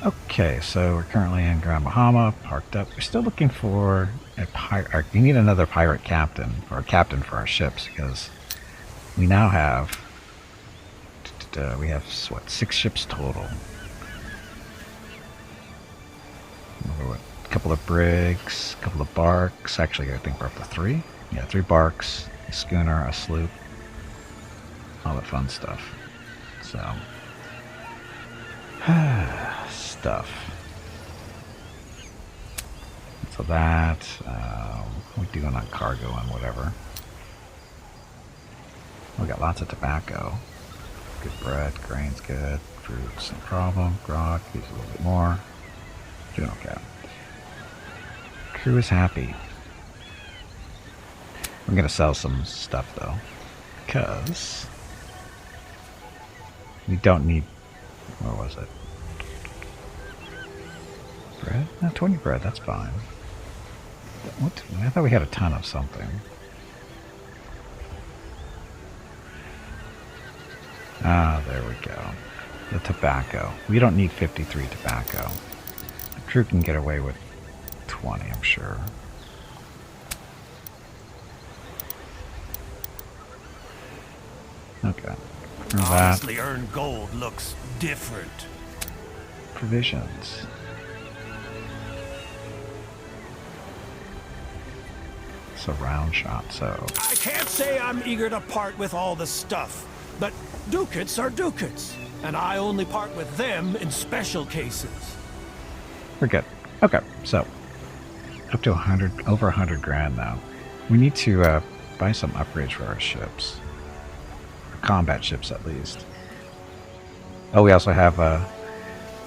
Okay, so we're currently in Grand Bahama, parked up. We're still looking for a pirate. We need another pirate captain, or a captain for our ships, because we now have, we have, what, 6 ships total. A couple of brigs, a couple of barks. Actually, I think we're up to 3. Yeah, 3 barks, a schooner, a sloop, all that fun stuff. So, stuff. So that, we do on cargo and whatever. We got lots of tobacco. Good bread, grain's good. Fruits, no problem. Grog, use a little bit more. Doing okay. Crew is happy. I'm gonna sell some stuff though, because we don't need. Where was it? Bread? No, 20 bread. That's fine. What? I thought we had a ton of something. Ah, there we go. The tobacco. We don't need 53 tobacco. The crew can get away with 20, I'm sure. Okay. Honestly, earned gold looks different. Provisions. It's a round shot, so... I can't say I'm eager to part with all the stuff, but ducats are ducats, and I only part with them in special cases. We're good. Okay, so up to 100, over 100 grand now. We need to buy some upgrades for our ships, combat ships at least. Oh, we also have a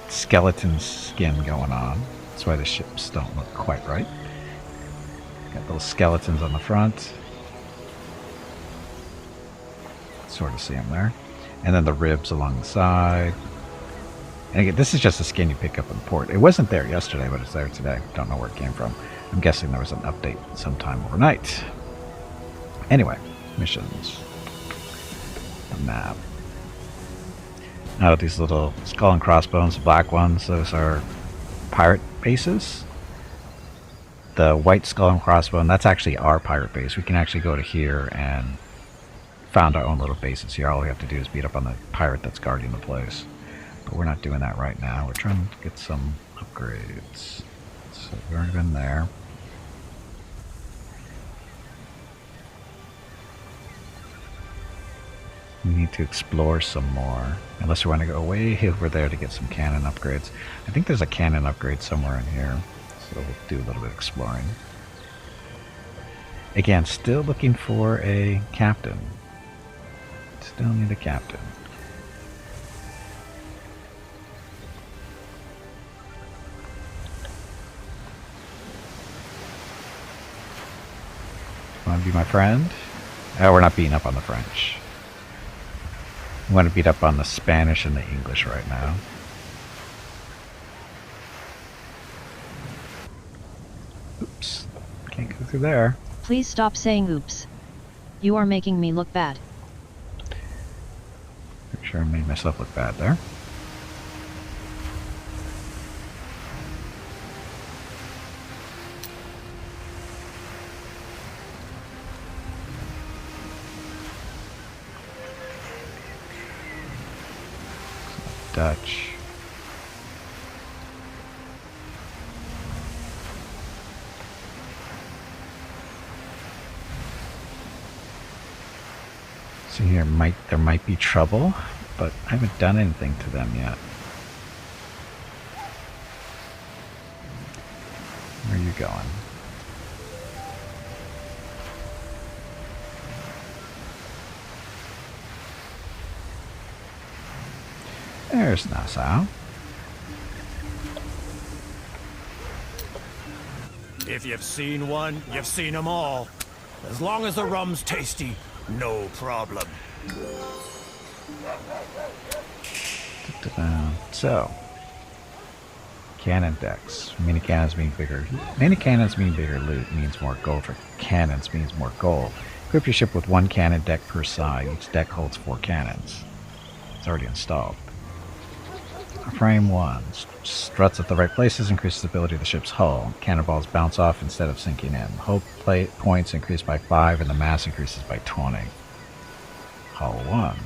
skeleton skin going on. That's why the ships don't look quite right. Got little skeletons on the front. Sort of see them there. And then the ribs along the side. And again, this is just a skin you pick up in port. It wasn't there yesterday, but it's there today. Don't know where it came from. I'm guessing there was an update sometime overnight. Anyway, missions. A map. Now these little skull and crossbones, black ones, those are pirate bases. The white skull and crossbone, that's actually our pirate base. We can actually go to here and found our own little bases here. All we have to do is beat up on the pirate that's guarding the place. But we're not doing that right now. We're trying to get some upgrades. So we've already been there. We need to explore some more. Unless we want to go way over there to get some cannon upgrades. I think there's a cannon upgrade somewhere in here. So we'll do a little bit of exploring. Again, still looking for a captain. Still need a captain. Want to be my friend? Oh, we're not beating up on the French. We want to beat up on the Spanish and the English right now. Oops. Can't go through there. Please stop saying oops. You are making me look bad. Pretty sure I made myself look bad there. Dutch. So here there might be trouble, but I haven't done anything to them yet. Where are you going? There's Nassau. If you've seen one, you've seen them all. As long as the rum's tasty, no problem. So, cannon decks. Mini cannons mean bigger. Mini cannons mean bigger loot, means more gold. For cannons means more gold. Equip your ship with 1 cannon deck per side. Each deck holds 4 cannons. It's already installed. Our frame 1. Struts at the right places, increases the ability of the ship's hull. Cannonballs bounce off instead of sinking in. Hull points increase by 5 and the mass increases by 20. Hull 1.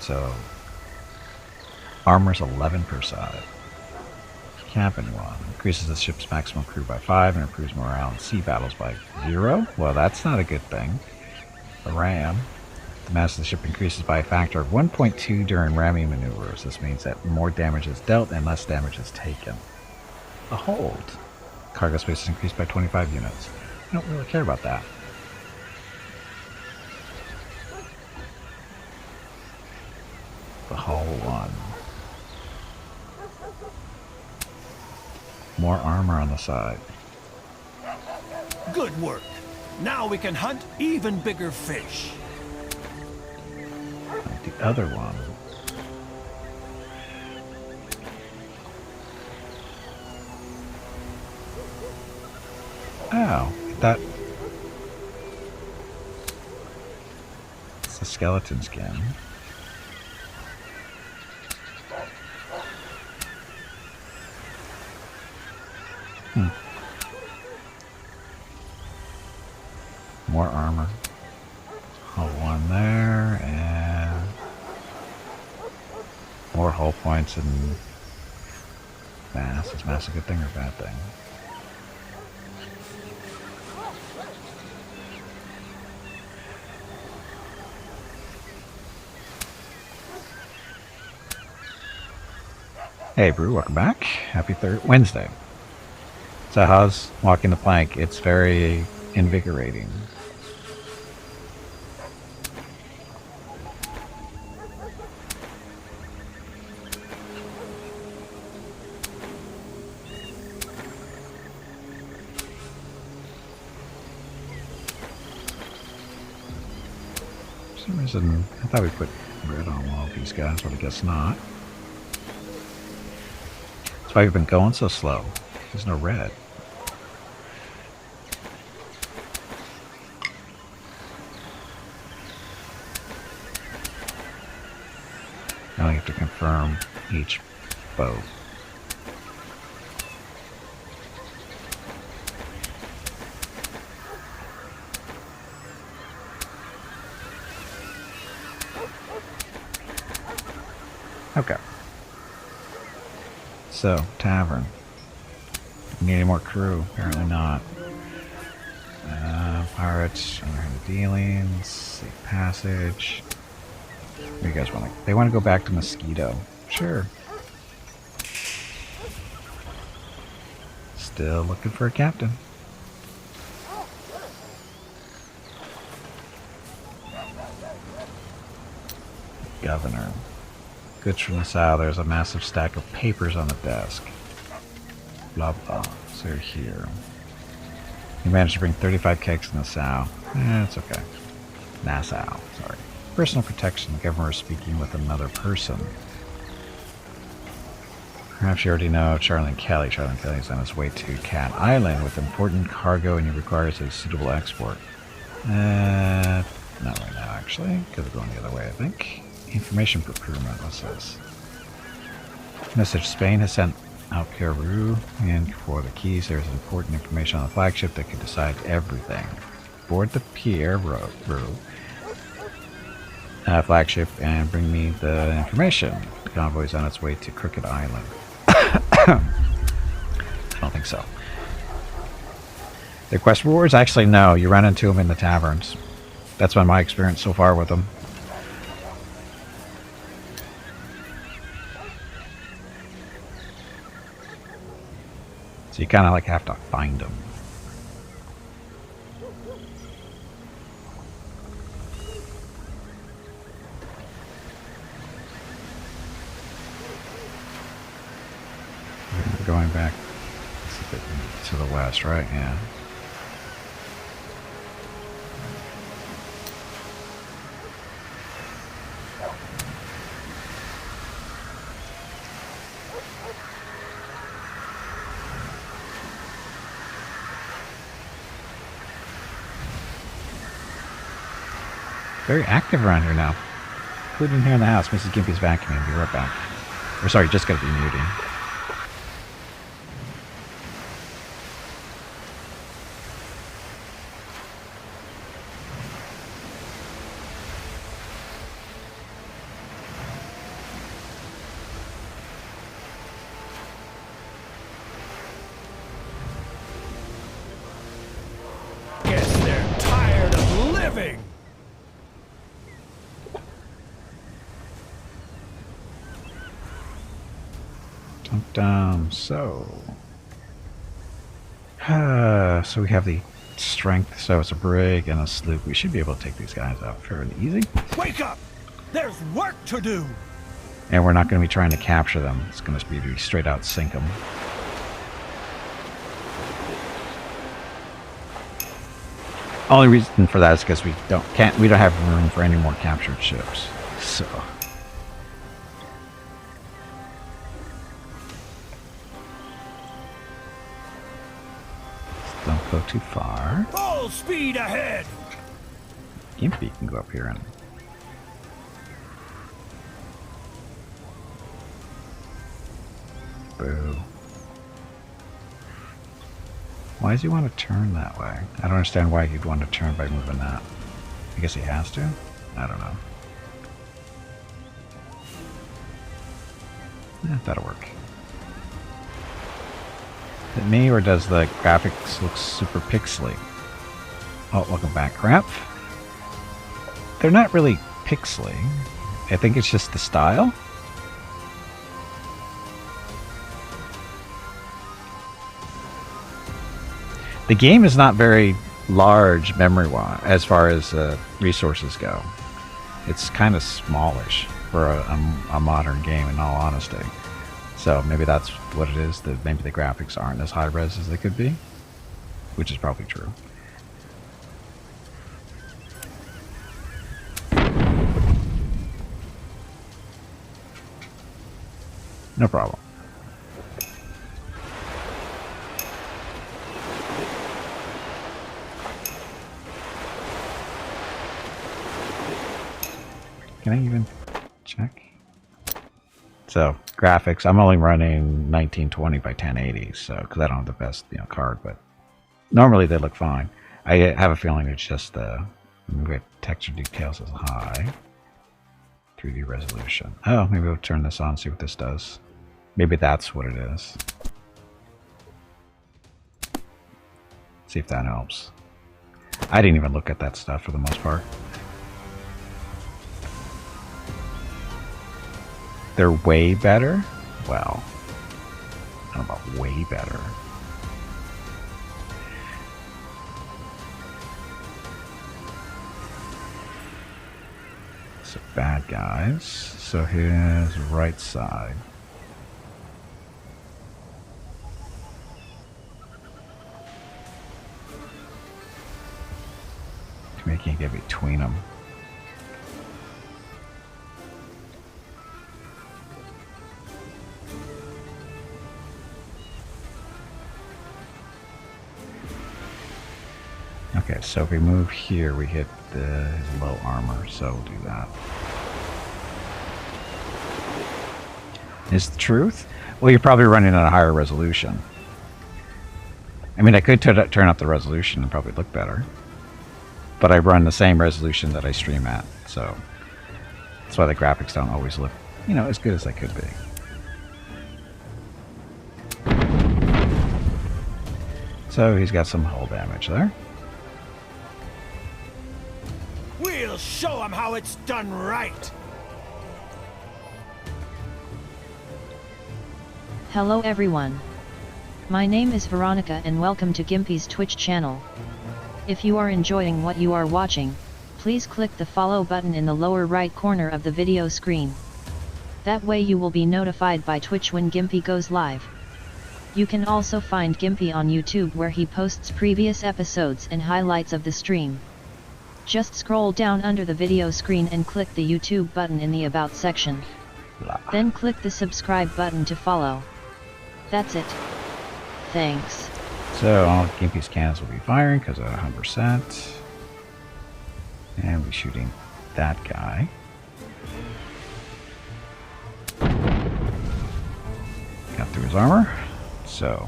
So, armor's 11 per side. Cabin 1. Increases the ship's maximum crew by 5 and improves morale in sea battles by 0. Well, that's not a good thing. The ram. The mass of the ship increases by a factor of 1.2 during ramming maneuvers. This means that more damage is dealt and less damage is taken. A hold. Cargo space is increased by 25 units. I don't really care about that. The hull 1. More armor on the side. Good work. Now we can hunt even bigger fish. The other one. Oh, that... It's a skeleton skin. More armor. Hull 1 there, and more hull points and mass. Is mass a good thing or a bad thing? Hey, Brew, welcome back. Happy Wednesday. So how's walking the plank? It's very invigorating. For some reason, I thought we put red on all of these guys, but I guess not. That's why we've been going so slow. There's no red. Now we have to confirm each boat. Okay. So, tavern. Need any more crew? Apparently not. Pirates, underhanded dealings, safe passage. What do you guys want to... They want to go back to Mosquito. Sure. Still looking for a captain. Governor. Goods from the south. There's a massive stack of papers on the desk. Blah blah. So you're here. You managed to bring 35 kegs in the sow. It's okay. Nassau, sorry. Personal protection. The governor is speaking with another person. Perhaps you already know Charlie and Kelly. Charlie and Kelly is on his way to Cat Island with important cargo and he requires a suitable export. Not right now, actually. Could be going the other way, I think. Information procurement. What's this? Message: Spain has sent Alcaru in for the keys. There's important information on the flagship that could decide everything. Board the Pierre flagship and bring me the information. The convoy is on its way to Crooked Island. I don't think so. The quest rewards? Actually, no. You run into them in the taverns. That's been my experience so far with them. So you kind of like have to find them. We're going back to the west, right? Yeah. Very active around here now. Including here in the house. Mrs. Gimpy's vacuuming. Be right back. Or sorry, just gotta be muting. Guess they're tired of living. So we have the strength, so it's a brig and a sloop. We should be able to take these guys out fairly easy. Wake up! There's work to do! And we're not going to be trying to capture them. It's going to be straight out sink them. Only reason for that is because we don't have room for any more captured ships. So don't go too far. Full speed ahead! Gimpy can go up here and... Boo. Why does he want to turn that way? I don't understand why he'd want to turn by moving that. I guess he has to? I don't know. That'll work. Is it me, or does the graphics look super pixely? Oh, welcome back, crap. They're not really pixely. I think it's just the style. The game is not very large memory-wise as far as resources go. It's kind of smallish for a modern game, in all honesty. So maybe that's what it is, that maybe the graphics aren't as high-res as they could be, which is probably true. No problem. Can I even check? So graphics, I'm only running 1920 by 1080, so because I don't have the best card, but normally they look fine. I have a feeling it's just the texture details is high. 3D resolution. Oh, maybe we'll turn this on, see what this does. Maybe that's what it is. See if that helps. I didn't even look at that stuff for the most part. They're way better? Well, I don't know about way better. So bad guys. So here's right side. We can't get between them. Okay, so if we move here, we hit his low armor, so we'll do that. Is the truth? Well, you're probably running at a higher resolution. I mean, I could turn up the resolution and probably look better. But I run the same resolution that I stream at, so that's why the graphics don't always look, as good as they could be. So he's got some hull damage there. We'll show him how it's done right! Hello everyone. My name is Veronica and welcome to Gimpy's Twitch channel. If you are enjoying what you are watching, please click the follow button in the lower right corner of the video screen. That way you will be notified by Twitch when Gimpy goes live. You can also find Gimpy on YouTube where he posts previous episodes and highlights of the stream. Just scroll down under the video screen and click the YouTube button in the About section. Then click the subscribe button to follow. That's it. Thanks. So all Gimpy's cannons will be firing because at 100%. And we're shooting that guy. Got through his armor. So,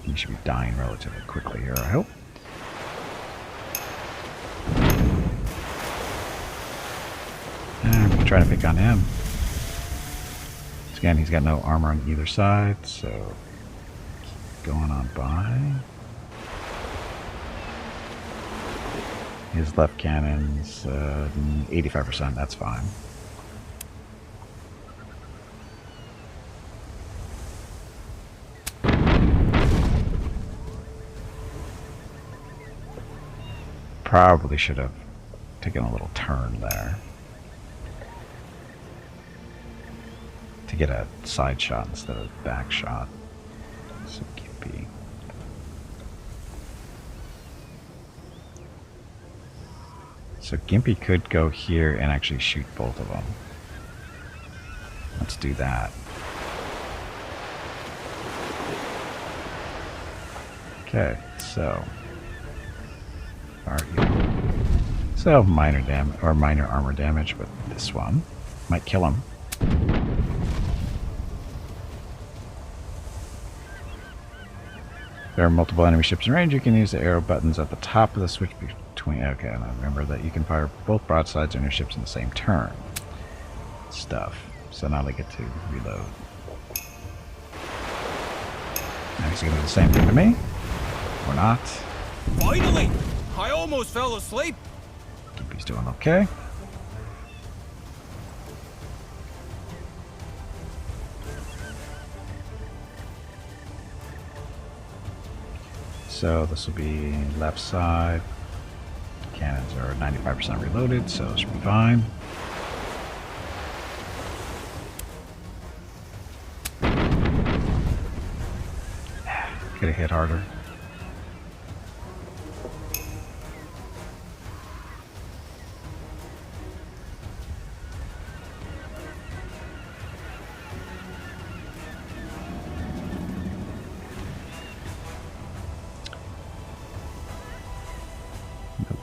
he should be dying relatively quickly here, I hope. And I'm trying to pick on him. Again, he's got no armor on either side, so keep going on by. His left cannon's 85%, that's fine. Probably should have taken a little turn there to get a side shot instead of back shot. So Gimpy. So Gimpy could go here and actually shoot both of them. Let's do that. Okay, so so minor damage or minor armor damage with this one. Might kill him. There are multiple enemy ships in range. You can use the arrow buttons at the top of the switch between. Okay, and remember that you can fire both broadsides on your ships in the same turn. Stuff. So now they get to reload. Now he's gonna do the same thing to me. Or not. Finally! I almost fell asleep. Gimpy's doing okay. So this will be left side. Cannons are 95% reloaded, so it should be fine. Could have hit harder.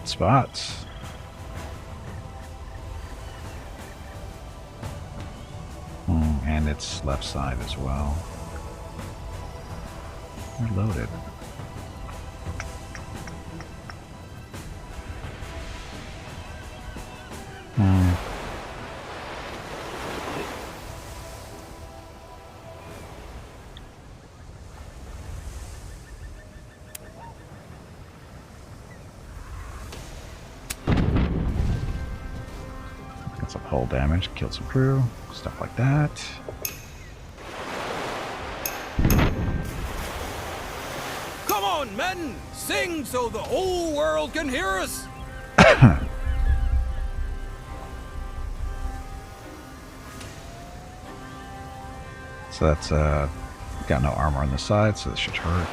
Spots. And it's left side as well. Reloaded. Some hull damage, killed some crew, stuff like that. Come on, men! Sing so the whole world can hear us! So that's got no armor on the side, so this should hurt.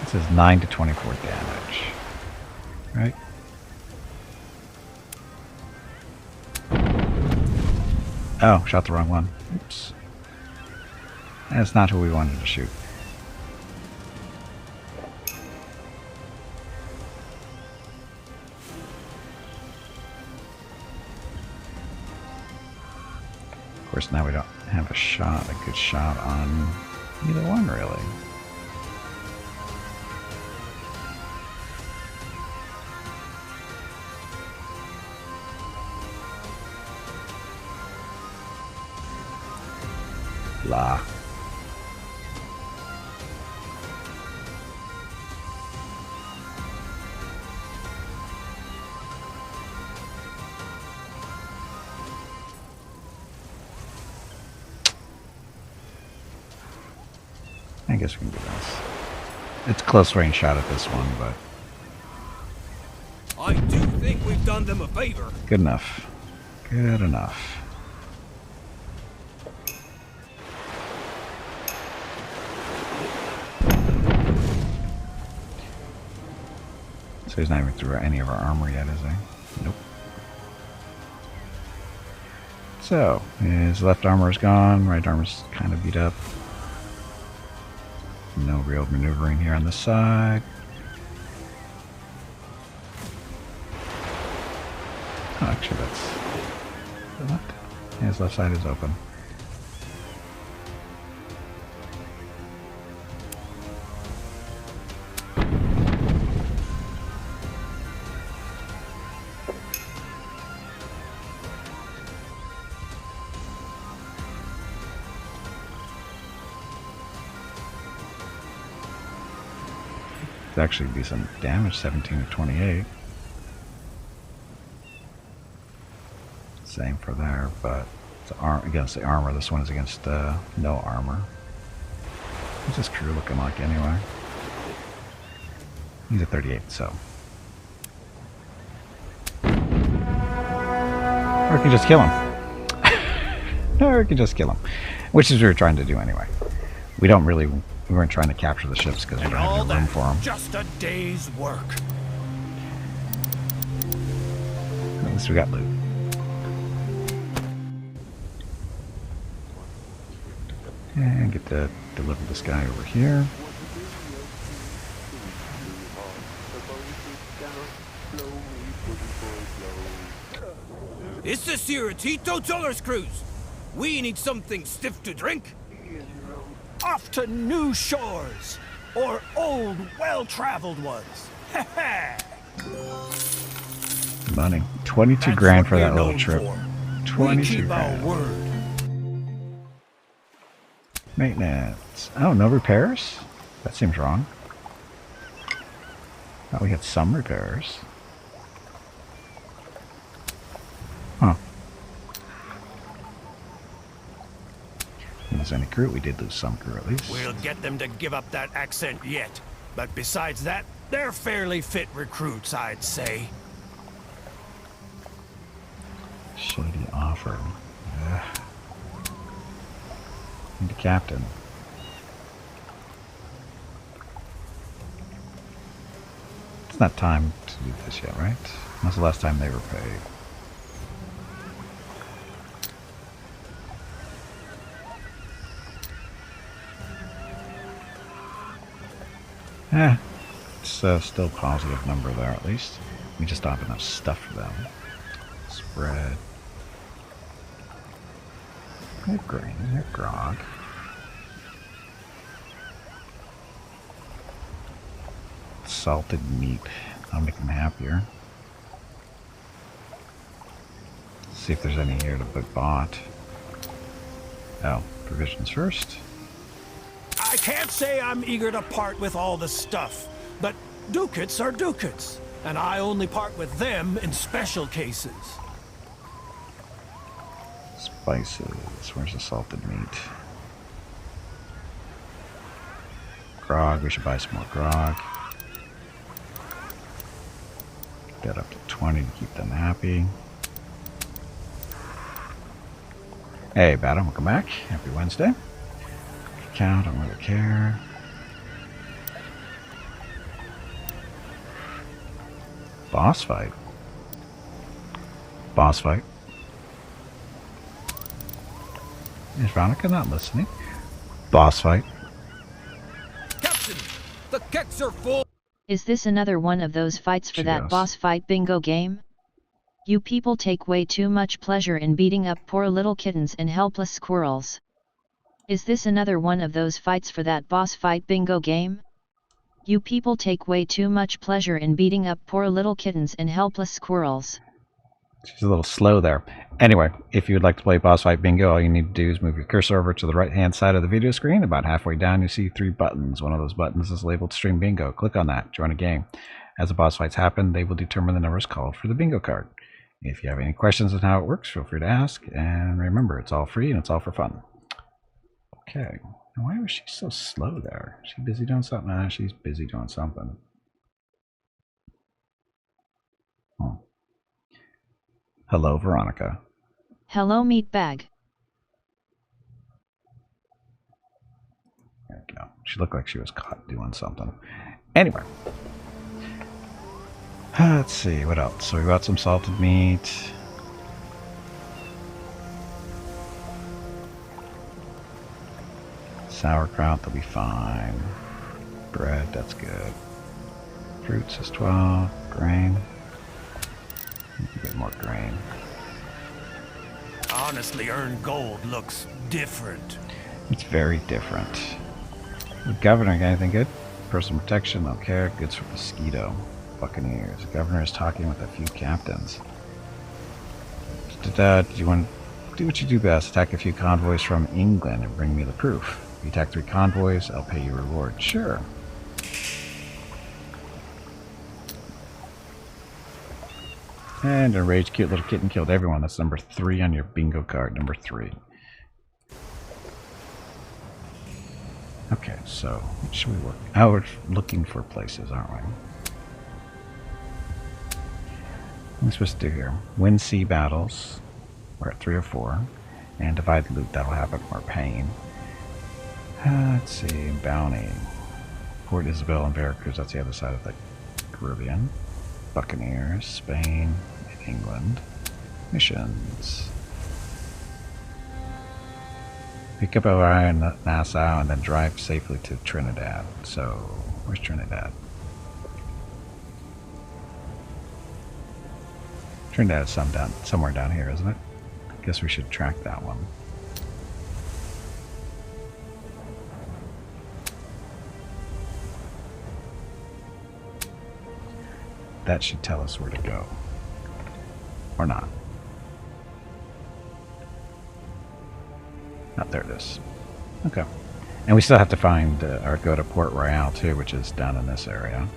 This is 9 to 24 damage. Right? Oh, shot the wrong one. Oops. That's not who we wanted to shoot. Of course, now we don't have a good shot on either one, really. Blah. I guess we can do this. It's close range shot at this one, but I do think we've done them a favor. good enough. Good enough. So he's not even through any of our armor yet, is he? Nope. So, his left armor is gone, right armor's kind of beat up. No real maneuvering here on the side. Oh, actually that's the left. Yeah, his left side is open. It's actually decent damage, 17 to 28. Same for there, but it's against the armor. This one is against no armor. What's this crew looking like anyway? He's a 38, so. Or we can just kill him. Or we can just kill him. Which is what we were trying to do anyway. We weren't trying to capture the ships because we don't have any room for them. Just a day's work. At least we got loot. And get to deliver this guy over here. Is this here a Tito Tuller's cruise? We need something stiff to drink. Off to new shores, or old, well-traveled ones. Money. 22 grand for that little trip. 22 keep grand. our word. Maintenance. Oh, no repairs? That seems wrong. Oh, we had some repairs. Huh. Lose any crew? We did lose some crew at least. We'll get them to give up that accent yet. But besides that, they're fairly fit recruits, I'd say. Shady offer. Ugh. Need a captain. It's not time to do this yet, right? When's the last time they were paid? It's still a positive number there at least. We just don't have enough stuff for them. Spread. They're grain, they're grog. Salted meat. I'll make them happier. See if there's any here to be bought. Oh, provisions first. I can't say I'm eager to part with all the stuff, but ducats are ducats, and I only part with them in special cases. Spices. Where's the salted meat? Grog. We should buy some more grog. Get that up to 20 to keep them happy. Hey, Battle, welcome back. Happy Wednesday. Count, I don't really care. Boss fight. Boss fight. Is Veronica not listening? Boss fight. Captain, the keks are full. Is this another one of those fights for that boss fight bingo game? You people take way too much pleasure in beating up poor little kittens and helpless squirrels. Is this another one of those fights for that boss fight bingo game? You people take way too much pleasure in beating up poor little kittens and helpless squirrels. She's a little slow there. Anyway, if you would like to play boss fight bingo, all you need to do is move your cursor over to the right hand side of the video screen. About halfway down you see 3 buttons. One of those buttons is labeled stream bingo. Click on that, join a game. As the boss fights happen, they will determine the numbers called for the bingo card. If you have any questions on how it works, feel free to ask. And remember, it's all free and it's all for fun. Okay, why was she so slow there? Is she busy doing something? Nah, she's busy doing something. Hello, Veronica. Hello, meatbag. There we go. She looked like she was caught doing something. Anyway. Let's see, what else? So we got some salted meat. Sauerkraut, that'll be fine. Bread, that's good. Fruits is 12. Grain. A bit more grain. Honestly earned gold looks different. It's very different. The governor got anything good? Personal protection, don't care. Goods for mosquito. Buccaneers. The governor is talking with a few captains. Do you want to do what you do best? Attack a few convoys from England and bring me the proof. If you attack 3 convoys, I'll pay you a reward. Sure. And a rage cute little kitten killed everyone. That's number 3 on your bingo card. Number 3. Okay, so what should we work? Oh, we're looking for places, aren't we? What are we supposed to do here? Win sea battles. We're at 3 or 4. And divide loot. That'll happen more pain. Let's see. Bounty. Port Isabel and Veracruz. That's the other side of the Caribbean. Buccaneers. Spain. And England. Missions. Pick up O'Hare in Nassau and then drive safely to Trinidad. So, where's Trinidad? Trinidad is somewhere down here, isn't it? I guess we should track that one. That should tell us where to go. Or not. Oh, there it is. Okay. And we still have to find, or go to Port Royal too, which is down in this area.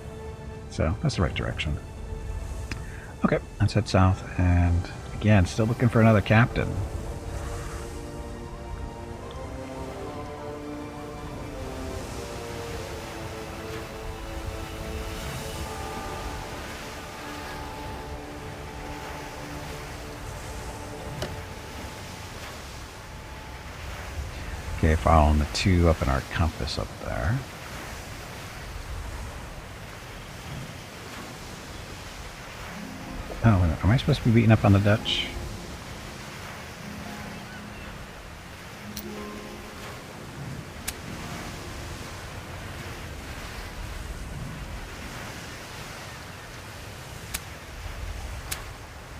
So, that's the right direction. Okay, let's head south, and again, still looking for another captain. Okay, following the 2 up in our compass up there. Oh, wait, am I supposed to be beating up on the Dutch?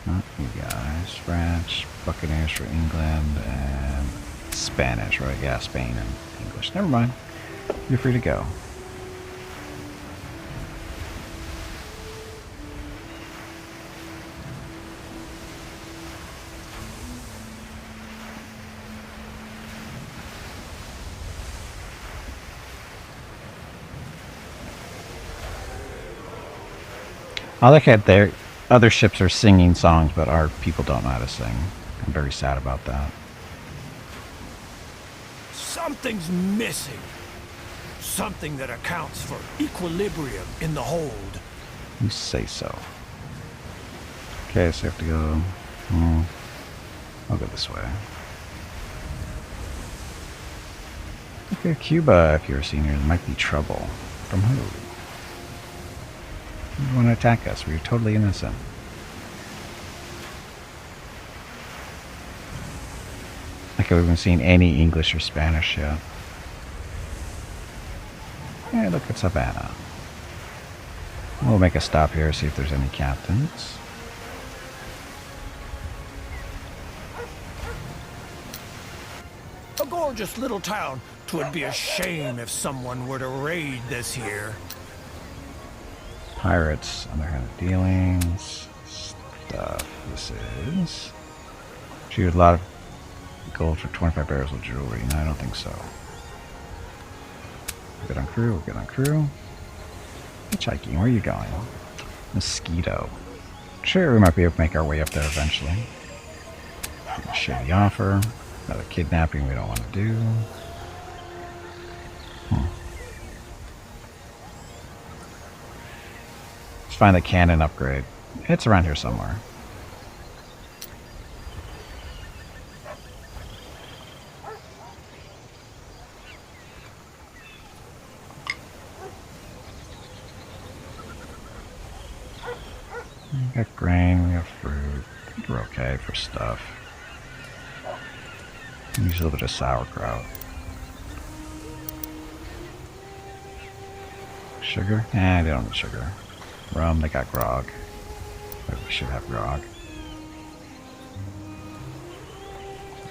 Oh, you guys. French, Buccaneers for England, and Spanish, right? Yeah, Spain and English. Never mind. You're free to go. I like how their other ships are singing songs, but our people don't know how to sing. I'm very sad about that. Something's missing. Something that accounts for equilibrium in the hold. You say so. Okay, so I have to go... I'll go this way. Okay, Cuba, if you're a senior, there might be trouble. From who? You want to attack us? We're totally innocent. Like we haven't seen any English or Spanish yet. Yeah, look at Savannah. We'll make a stop here, see if there's any captains. A gorgeous little town. 'Twould be a shame if someone were to raid this here. Pirates, underhanded dealings, stuff. This is... Shoot, a lot of gold for 25 barrels of jewelry. No, I don't think so. We're good on crew, we're good on crew. Hitchhiking, where are you going? Mosquito. Sure, we might be able to make our way up there eventually. Shitty offer. Another kidnapping we don't want to do. Let's find the cannon upgrade. It's around here somewhere. We got grain, we have fruit. I think we're okay for stuff. Use a little bit of sauerkraut. Sugar? Eh, they don't need sugar. Rum, they got grog. But we should have grog.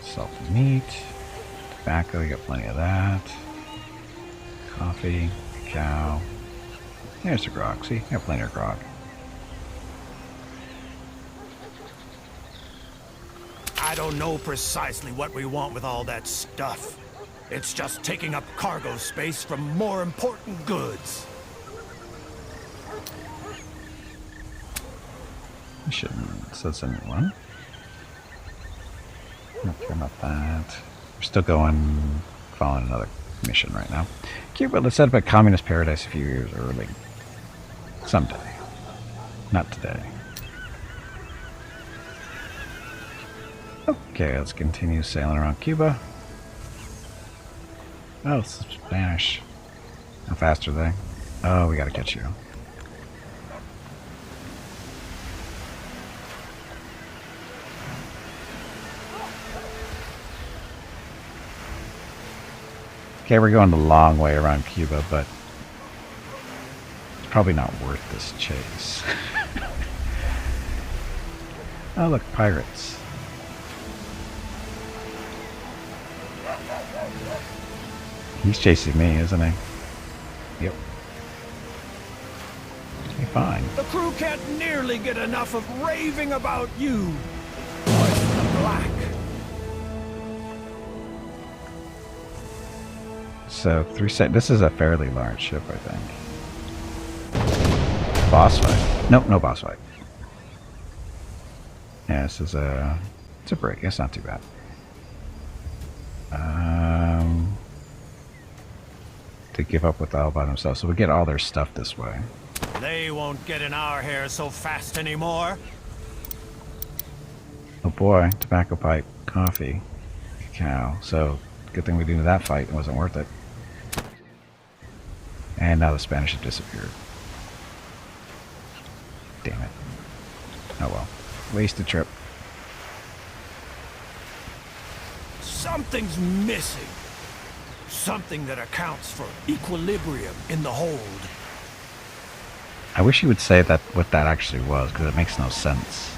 Salted meat. Tobacco, you got plenty of that. Coffee, cacao. There's the grog. See, you got plenty of grog. I don't know precisely what we want with all that stuff. It's just taking up cargo space from more important goods. missions. That's a new one. Not care about that. We're still going, following another mission right now. Cuba, let's set up a communist paradise a few years early. Someday. Not today. Okay, let's continue sailing around Cuba. Oh, it's Spanish. How fast are they? Oh, we gotta catch you. Okay, we're going the long way around Cuba, but it's probably not worth this chase. Oh, look, pirates. He's chasing me, isn't he? Yep. Okay, fine. The crew can't nearly get enough of raving about you. Boys in the black. So, this is a fairly large ship, I think. Boss fight. Nope, no boss fight. Yeah, this is it's a break. It's not too bad. To give up with all by themselves. So we get all their stuff this way. They won't get in our hair so fast anymore. Oh boy, tobacco pipe, coffee, cacao. So, good thing we didn't do that fight. It wasn't worth it. And now the Spanish have disappeared. Damn it. Oh well. Wasted trip. Something's missing. Something that accounts for equilibrium in the hold. I wish you would say that what that actually was, because it makes no sense.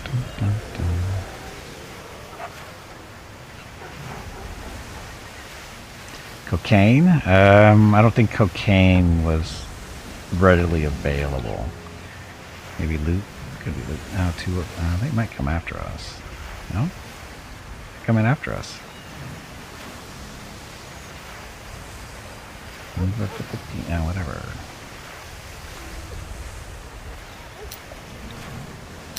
Dun, dun, dun. Cocaine? I don't think cocaine was readily available. Maybe loot? Could be loot. Oh, they might come after us. No? Coming after us. Yeah, whatever.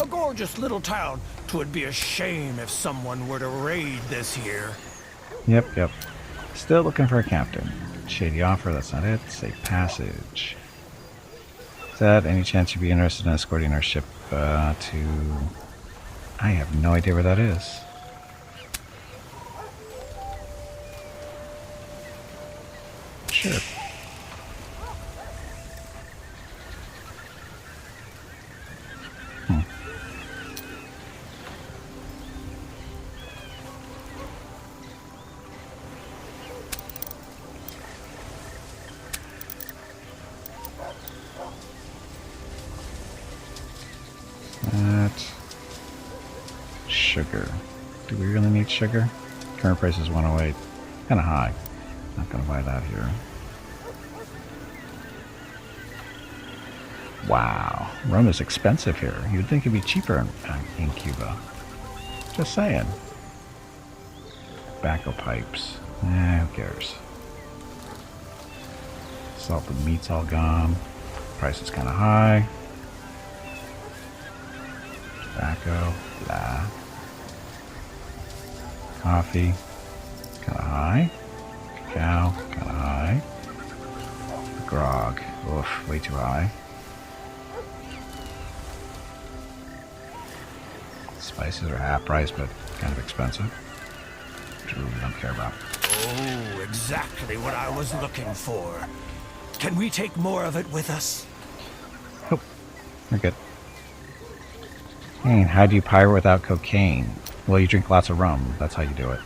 A gorgeous little town. 'Twould be a shame if someone were to raid this here. Yep. Still looking for a captain. Shady offer, that's not it. Safe passage. Is that any chance you'd be interested in escorting our ship to... I have no idea where that is. Sure. Sugar. Do we really need sugar? Current price is 108. Kind of high. Not gonna buy that here. Wow. Rum is expensive here. You'd think it'd be cheaper in Cuba. Just saying. Tobacco pipes. Who cares? Salt and meat's all gone. Price is kind of high. Tobacco. Blah. Coffee. Kind of high. Cacao. Kind of high. Grog. Oof. Way too high. Spices are half price, but kind of expensive. Which we really don't care about. Oh, exactly what I was looking for. Can we take more of it with us? Oh, we're good. Hey, how do you pirate without cocaine? Well, you drink lots of rum. That's how you do it.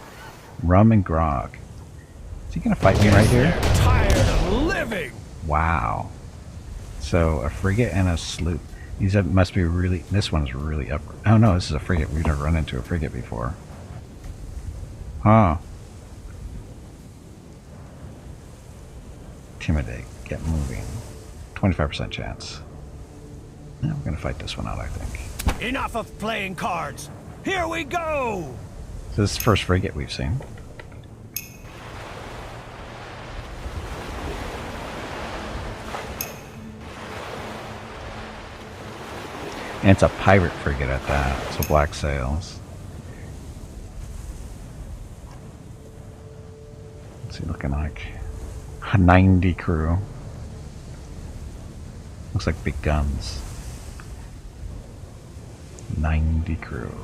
Rum and grog. Is he gonna fight me right here? They're tired of living. Wow. So a frigate and a sloop. These must be really. This one's really up. Oh no, this is a frigate. We've never run into a frigate before. Huh. Intimidate. Get moving. 25% chance. Yeah, we're gonna fight this one out, I think. Enough of playing cards. Here we go. So this is the first frigate we've seen. And it's a pirate frigate at that, so black sails. What's he looking like? A 90 crew. Looks like big guns. 90 crew.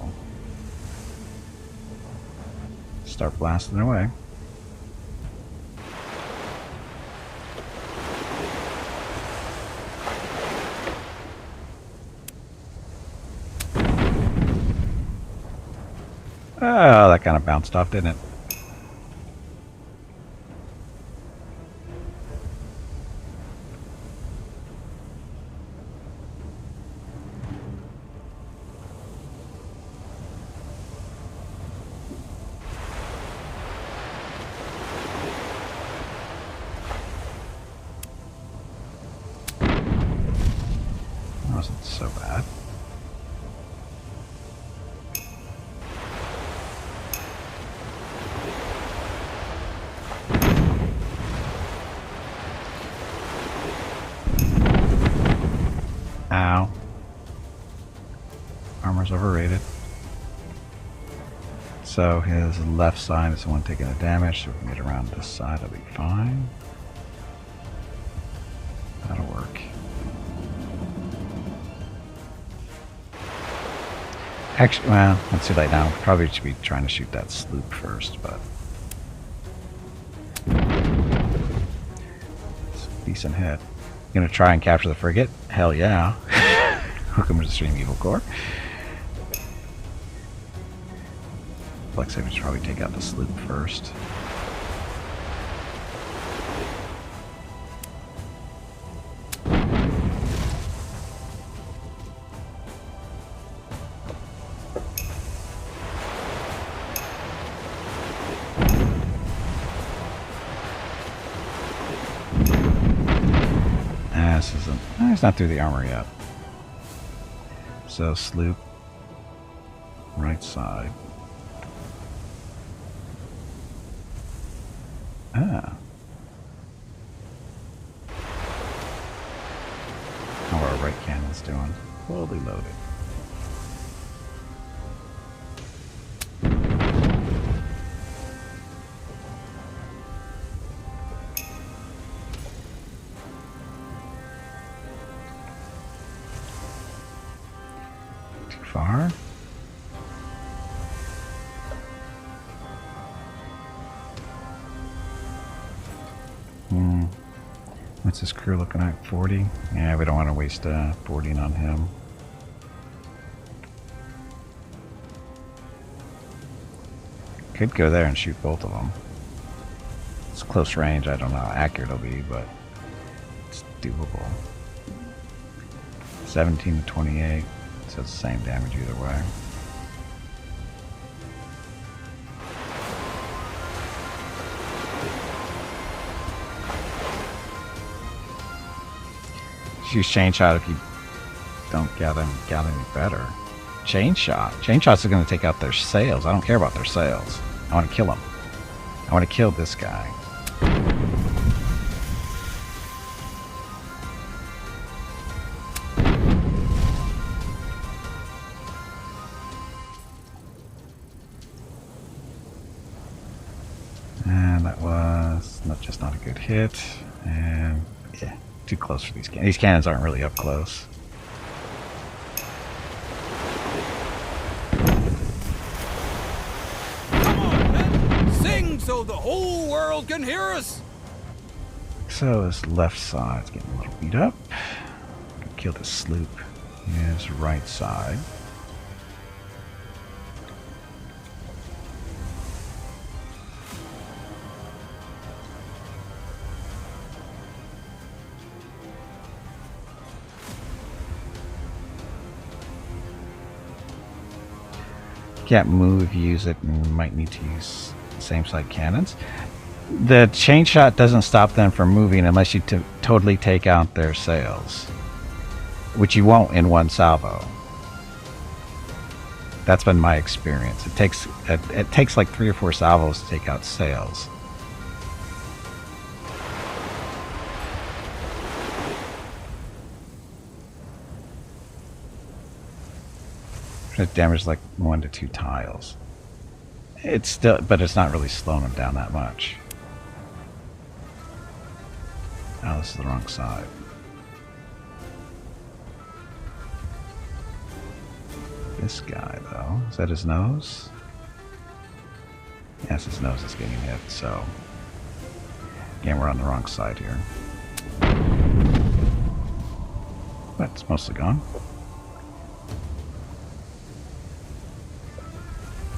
Start blasting away. Oh, that kind of bounced off, didn't it? That wasn't so bad. Ow. Armor's overrated. So his left side is the one taking the damage, so we can get around this side, that'll be fine. That'll work. Actually, well, it's too late now. Probably should be trying to shoot that sloop first, but... It's a decent hit. Gonna try and capture the frigate? Hell yeah. Hook him with the Stream Evil Core. Looks like we should probably take out the sloop first. This isn't. It's not through the armor yet. So sloop, right side. Ah. How are our right cannons doing? Fully loaded. Too far. What's this crew looking at? 40? Yeah, we don't want to waste 40 on him. Could go there and shoot both of them. It's close range. I don't know how accurate it'll be, but it's doable. 17 to 28. So it's the same damage either way. Use chain shot if you don't get any better. Chain shot. Chain shots are going to take out their sails. I don't care about their sails. I want to kill them. I want to kill this guy. And that was just not a good hit. And yeah. Too close for these cannons. These cannons aren't really up close. Come on, men! Sing so the whole world can hear us! So his left side's getting a little beat up. Kill the sloop. His right side. Can't move if you use it and might need to use same side cannons. The chain shot doesn't stop them from moving unless you totally take out their sails, which you won't in one salvo. That's been my experience. It takes like 3 or 4 salvos to take out sails. It damaged like 1 to 2 tiles. It's still, but it's not really slowing him down that much. Oh, this is the wrong side. This guy, though, is that his nose? Yes, his nose is getting hit, so... Again, we're on the wrong side here. But it's mostly gone.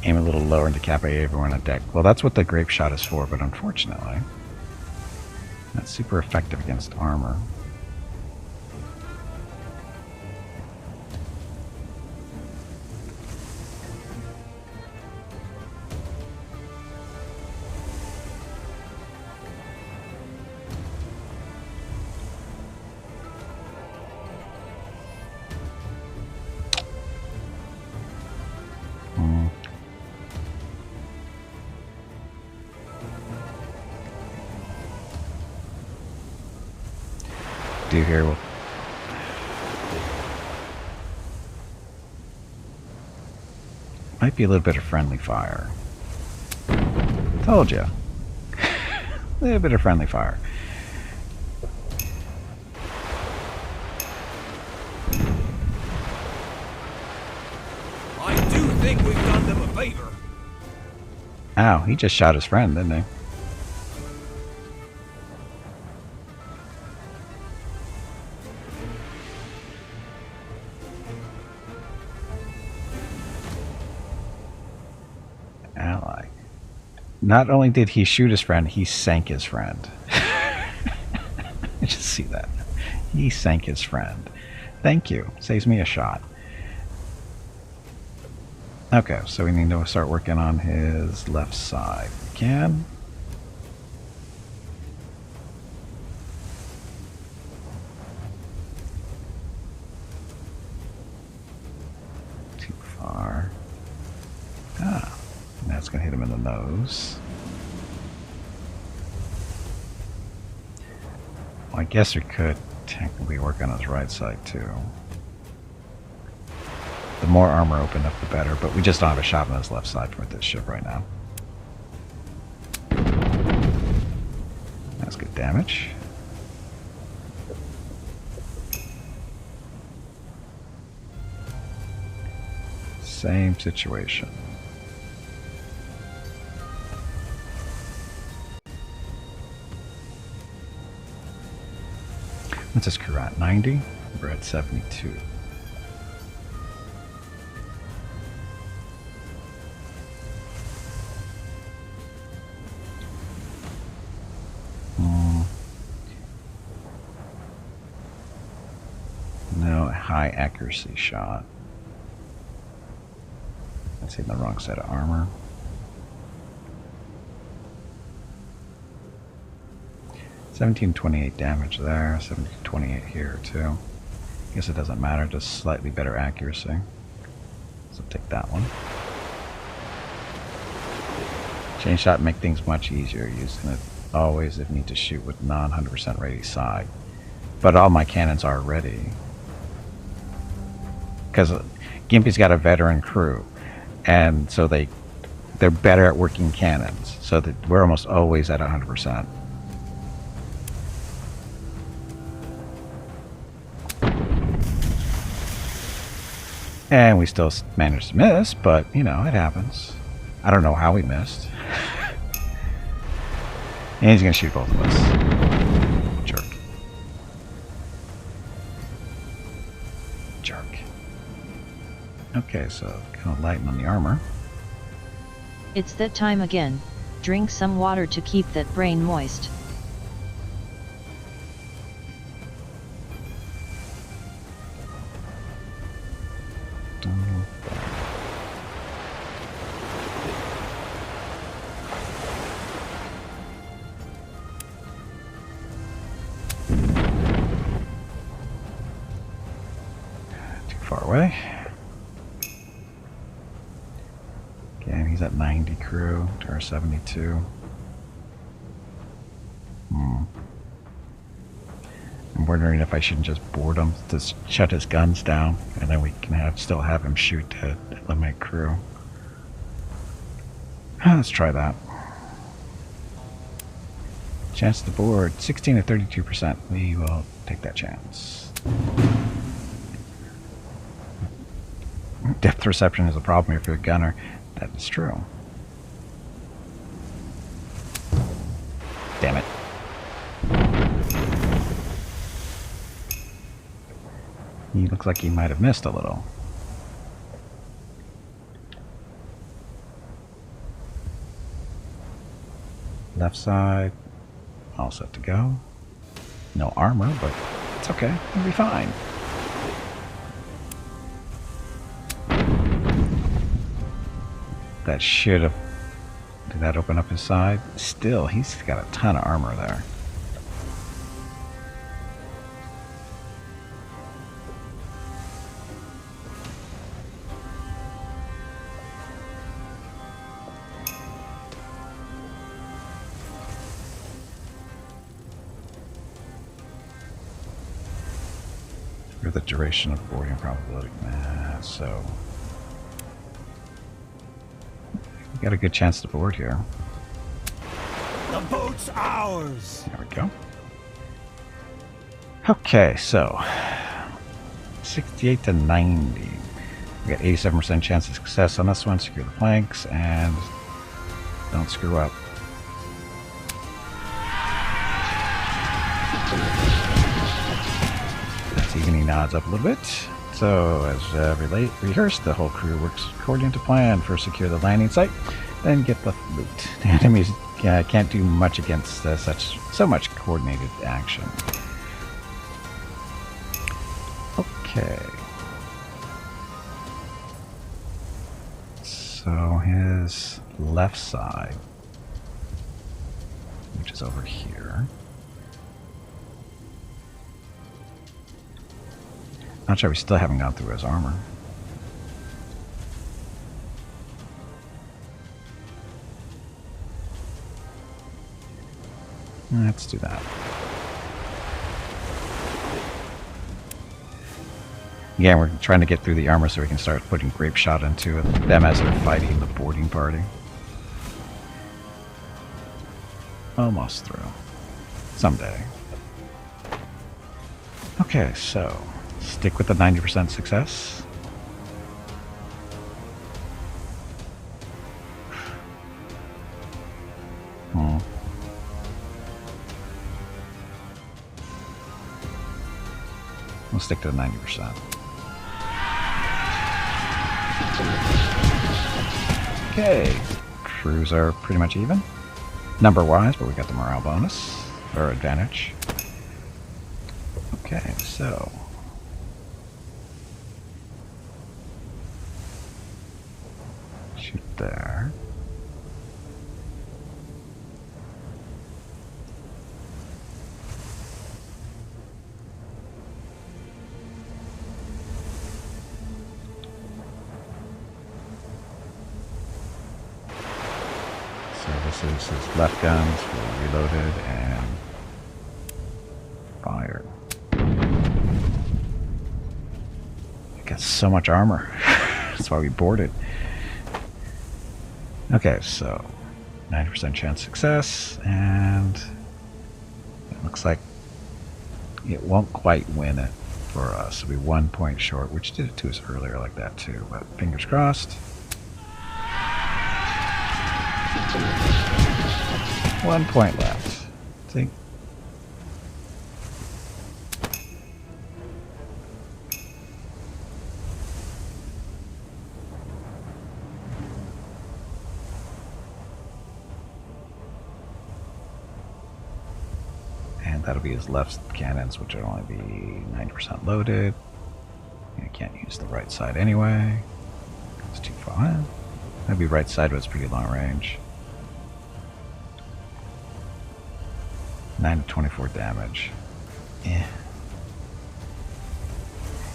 Aim a little lower and decapitate everyone on deck. Well, that's what the grape shot is for, but unfortunately, not super effective against armor. Do here will might be a little bit of friendly fire. Told you. A little bit of friendly fire. I do think we've done them a favor. Ow, he just shot his friend, didn't he? Ally. Not only did he shoot his friend, he sank his friend. Just see that. He sank his friend. Thank you. Saves me a shot. Okay, so we need to start working on his left side. We can. Too far. Ah, that's going to hit him in the nose. Well, I guess we could technically work on his right side too. The more armor opened up, the better, but we just don't have a shot on his left side with this ship right now. That's good damage. Same situation. What's this crew at? 90? We're at 72. No high accuracy shot. That's hitting the wrong set of armor. $1728 damage there, $1728 here too. Guess it doesn't matter, just slightly better accuracy. So take that one. Chain shot make things much easier using it always if you need to shoot with non 100% ready side. But all my cannons are ready. Because Gimpy's got a veteran crew, and so they're better at working cannons, so that we're almost always at 100%. And we still managed to miss, but you know, it happens. I don't know how we missed. And he's gonna shoot both of us. Jerk. Jerk. Okay, so kind of lighten on the armor. It's that time again. Drink some water to keep that brain moist. Too far away. Again, he's at 90 crew to our 72. And wondering if I shouldn't just board him to shut his guns down, and then we can still have him shoot to eliminate crew. Let's try that. Chance to board 16 to 32%. We will take that chance. Depth perception is a problem if you're a gunner. That is true. Damn it. He looks like he might have missed a little. Left side. All set to go. No armor, but it's okay. We'll be fine. That should have... Did that open up his side? Still, he's got a ton of armor there. For the duration of boarding probability. So... We got a good chance to board here. The boat's ours! There we go. Okay, so 68 to 90. We got 87% chance of success on this one. Secure the planks and don't screw up. That's evening odds up a little bit. So, as rehearsed, the whole crew works according to plan. First, secure the landing site, then get the loot. The enemies can't do much against so much coordinated action. Okay. So, his left side, which is over here. Not sure, we still haven't gone through his armor. Let's do that. Again, we're trying to get through the armor so we can start putting grape shot into them as they're fighting the boarding party. Almost through. Someday. Okay, so... Stick with the 90% success. We'll stick to the 90%. Okay. Crews are pretty much even. Number-wise, but we got the morale bonus. Or advantage. Okay, so... Shoot there. So this is his left guns, fully reloaded and fired. He got so much armor. That's why we boarded. Okay, so 90% chance success, and it looks like it won't quite win it for us. It'll be 1 point short, which did it to us earlier like that too, but fingers crossed. 1 point left. See? That'll be his left cannons, which will only be 90% loaded. You can't use the right side anyway. It's too far. That'd be right side, but it's pretty long range. 9 to 24 damage. Eh.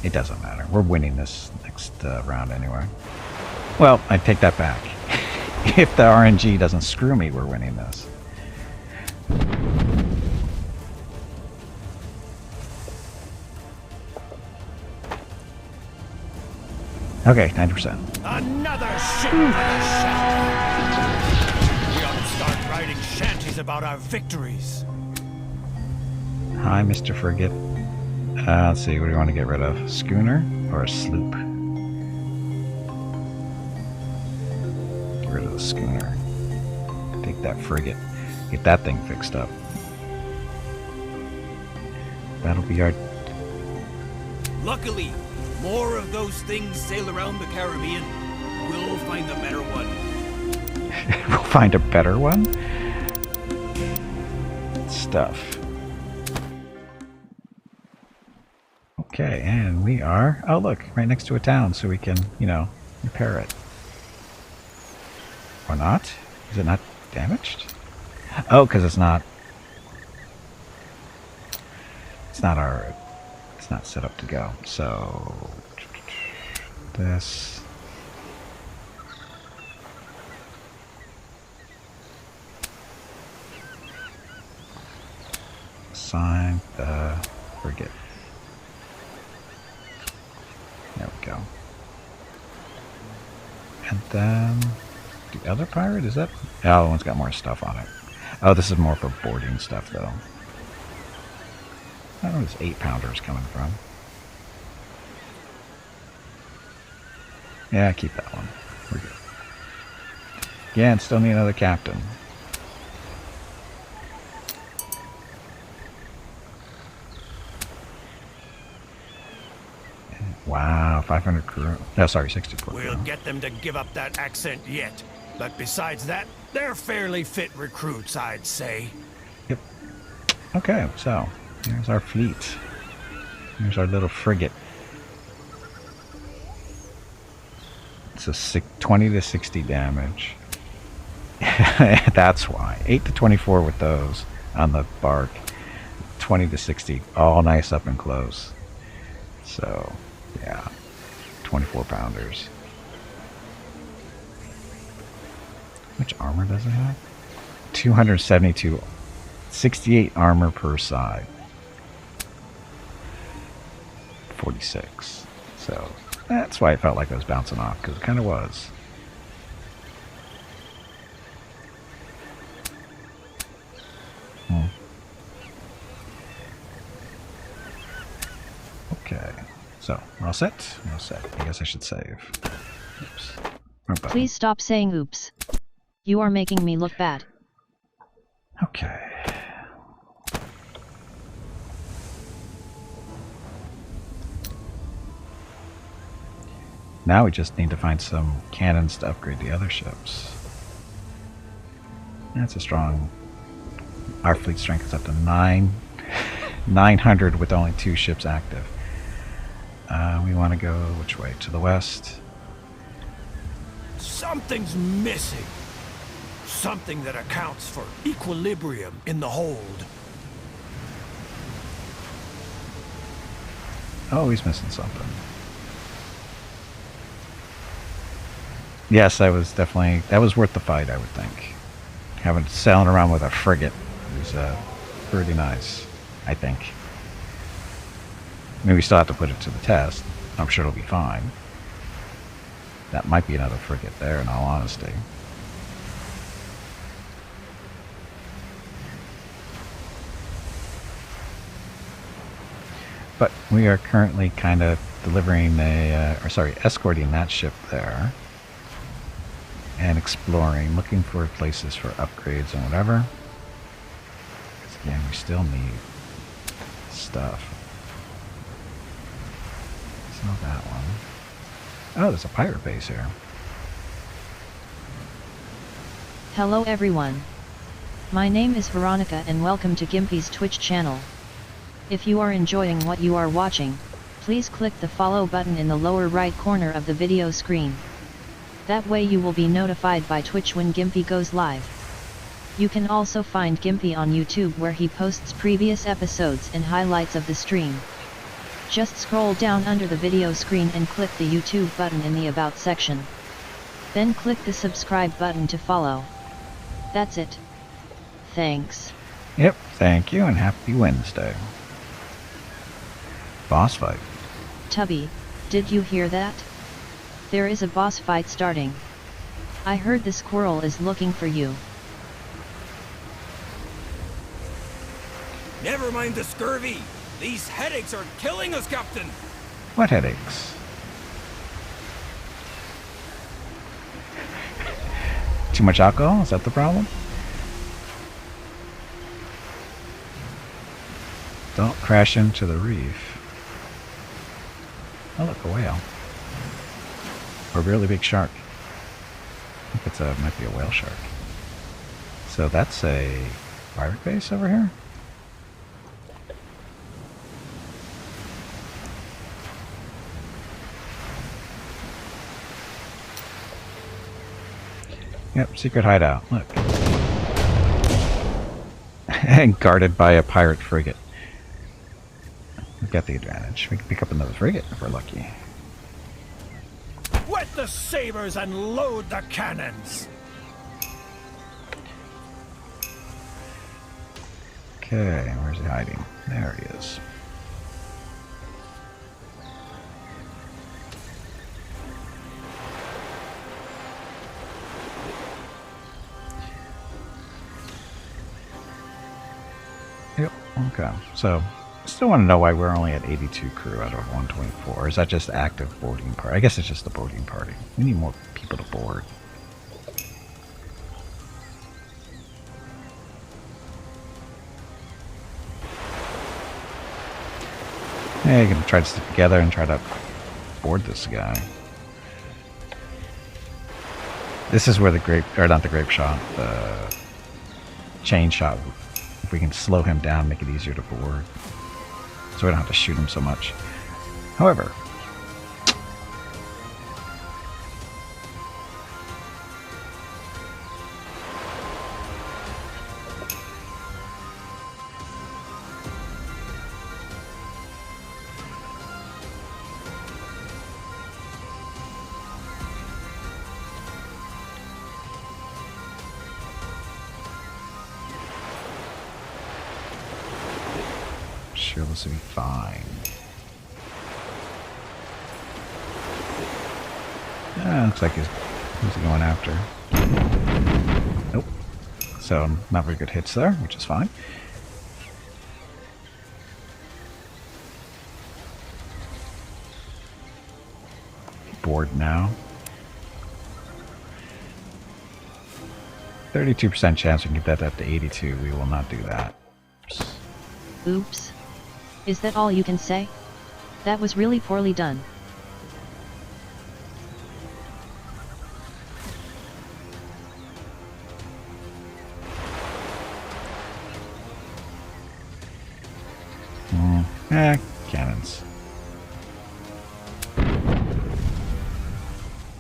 It doesn't matter. We're winning this next round anyway. Well, I take that back. If the RNG doesn't screw me, we're winning this. Okay, 90%. Another ship on the shanty. We ought to start writing shanties about our victories. Hi, Mr. Frigate. Let's see, what do you want to get rid of? Schooner or a sloop? Get rid of the schooner. Take that frigate. Get that thing fixed up. That'll be our... Luckily, more of those things sail around the Caribbean. We'll find a better one. We'll find a better one? Stuff. Okay, and we are... Oh, look, right next to a town, so we can, you know, repair it. Or not? Is it not damaged? Oh, because it's not... It's not our... It's not set up to go. So... This... Assign the frigate. There we go. And then the other pirate, is that? Oh, the one's got more stuff on it. Oh, this is more for boarding stuff, though. I don't know where this 8-pounder is coming from. Yeah, keep that one. We're good. Again, still need another captain. Wow, 500 crew. No, sorry, 64 crew. We'll get them to give up that accent yet. But besides that, they're fairly fit recruits, I'd say. Yep. Okay, so here's our fleet. Here's our little frigate. It's a 20 to 60 damage. That's why. 8 to 24 with those on the bark. 20 to 60, all nice up and close. So, yeah, 24 pounders. How much armor does it have? 272, 68 armor per side. 46. So, that's why it felt like I was bouncing off, because it kind of was. Okay, so we're all set. We're all set. I guess I should save. Oops. Please stop saying oops. You are making me look bad. Okay. Now we just need to find some cannons to upgrade the other ships. That's a strong... Our fleet strength is up to 900 with only 2 ships active. We want to go which way? To the west? Something's missing. Something that accounts for equilibrium in the hold. Oh, he's missing something. Yes, that was definitely... That was worth the fight, I would think. Having sailing around with a frigate was pretty nice, I think. I mean, we still have to put it to the test. I'm sure it'll be fine. That might be another frigate there, in all honesty. But we are currently kind of delivering escorting that ship there. And exploring, looking for places for upgrades and whatever. Because again, we still need stuff. It's not that one. Oh, there's a pirate base here. Hello everyone. My name is Veronica and welcome to Gimpy's Twitch channel. If you are enjoying what you are watching, please click the follow button in the lower right corner of the video screen. That way you will be notified by Twitch when Gimpy goes live. You can also find Gimpy on YouTube where he posts previous episodes and highlights of the stream. Just scroll down under the video screen and click the YouTube button in the About section. Then click the subscribe button to follow. That's it. Thanks. Yep, thank you and happy Wednesday. Boss fight. Tubby, did you hear that? There is a boss fight starting. I heard the squirrel is looking for you. Never mind the scurvy. These headaches are killing us, Captain. What headaches? Too much alcohol? Is that the problem? Don't crash into the reef. Oh, look, a whale. Or a really big shark. I think might be a whale shark. So that's a pirate base over here? Yep, secret hideout. Look. And guarded by a pirate frigate. We've got the advantage. We can pick up another frigate if we're lucky. Whet the sabers and load the cannons! Okay, where's he hiding? There he is. Yep, okay. So, still want to know why we're only at 82 crew out of 124. Is that just active boarding party? I guess it's just the boarding party. We need more people to board. Hey, you're gonna try to stick together and try to board this guy. This is where the chain shot. If we can slow him down, make it easier to board. So we don't have to shoot him so much. However, sure, this will be fine. Yeah, looks like who's he going after? Nope. So, not very good hits there, which is fine. Board now. 32% chance we can get that up to 82. We will not do that. Oops. Is that all you can say? That was really poorly done. Cannons.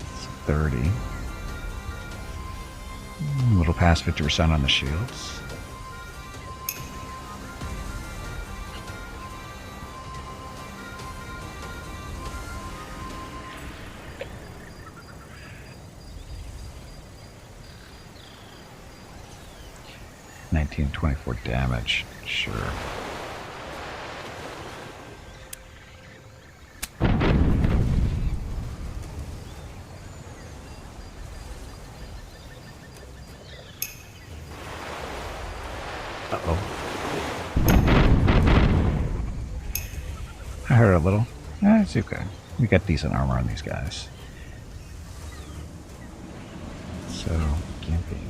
It's 30. A little past 50% on the shields. $19.24 damage. Sure. Uh-oh. I heard a little. It's okay. We got decent armor on these guys. So, camping.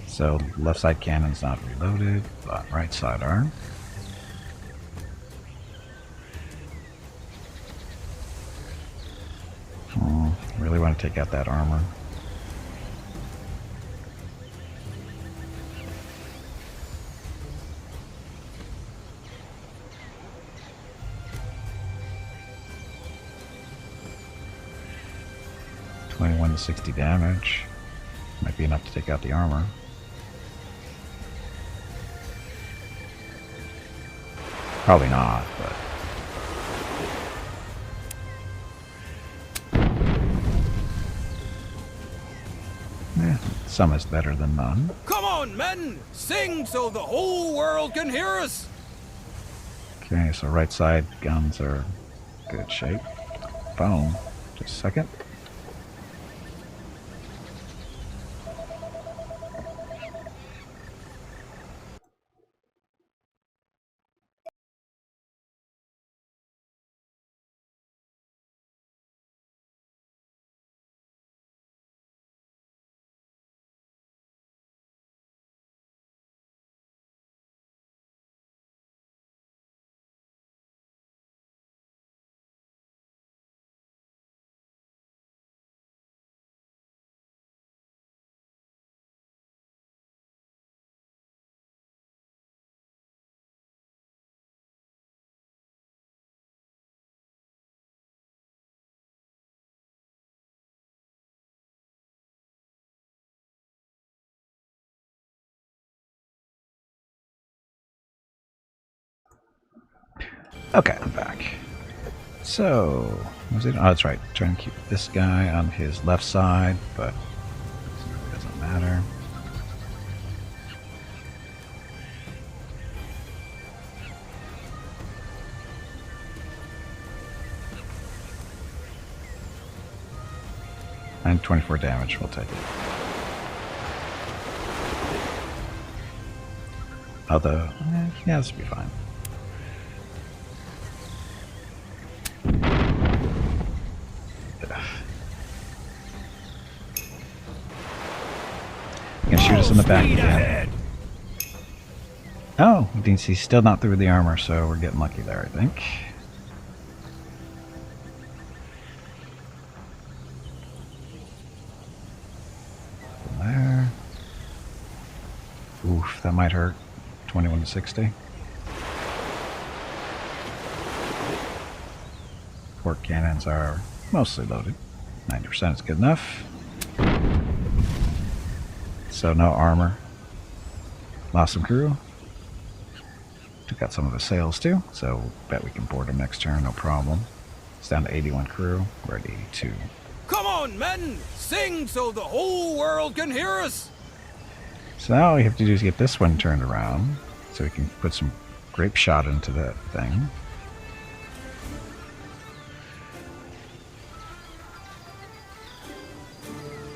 So, left side cannon's not reloaded, but right side are. Really want to take out that armor. To 60 damage. Might be enough to take out the armor. Probably not, but... some is better than none. Come on, men! Sing so the whole world can hear us! Okay, so right side guns are good shape. Foam. Just a second. Okay, I'm back. So, was it? Oh, that's right. Trying to keep this guy on his left side, but it doesn't matter. And 24 damage, we'll take it. Although, yeah, this will be fine. Gonna shoot us in the back again. Oh, he's still not through the armor, so we're getting lucky there, I think. There. Oof, that might hurt. 21 to 60. Port cannons are mostly loaded. 90% is good enough. So no armor. Lost some crew. Took out some of the sails too, so bet we can board them next turn, no problem. It's down to 81 crew. We're at 82. Come on, men! Sing so the whole world can hear us! So now all we have to do is get this one turned around, so we can put some grape shot into that thing.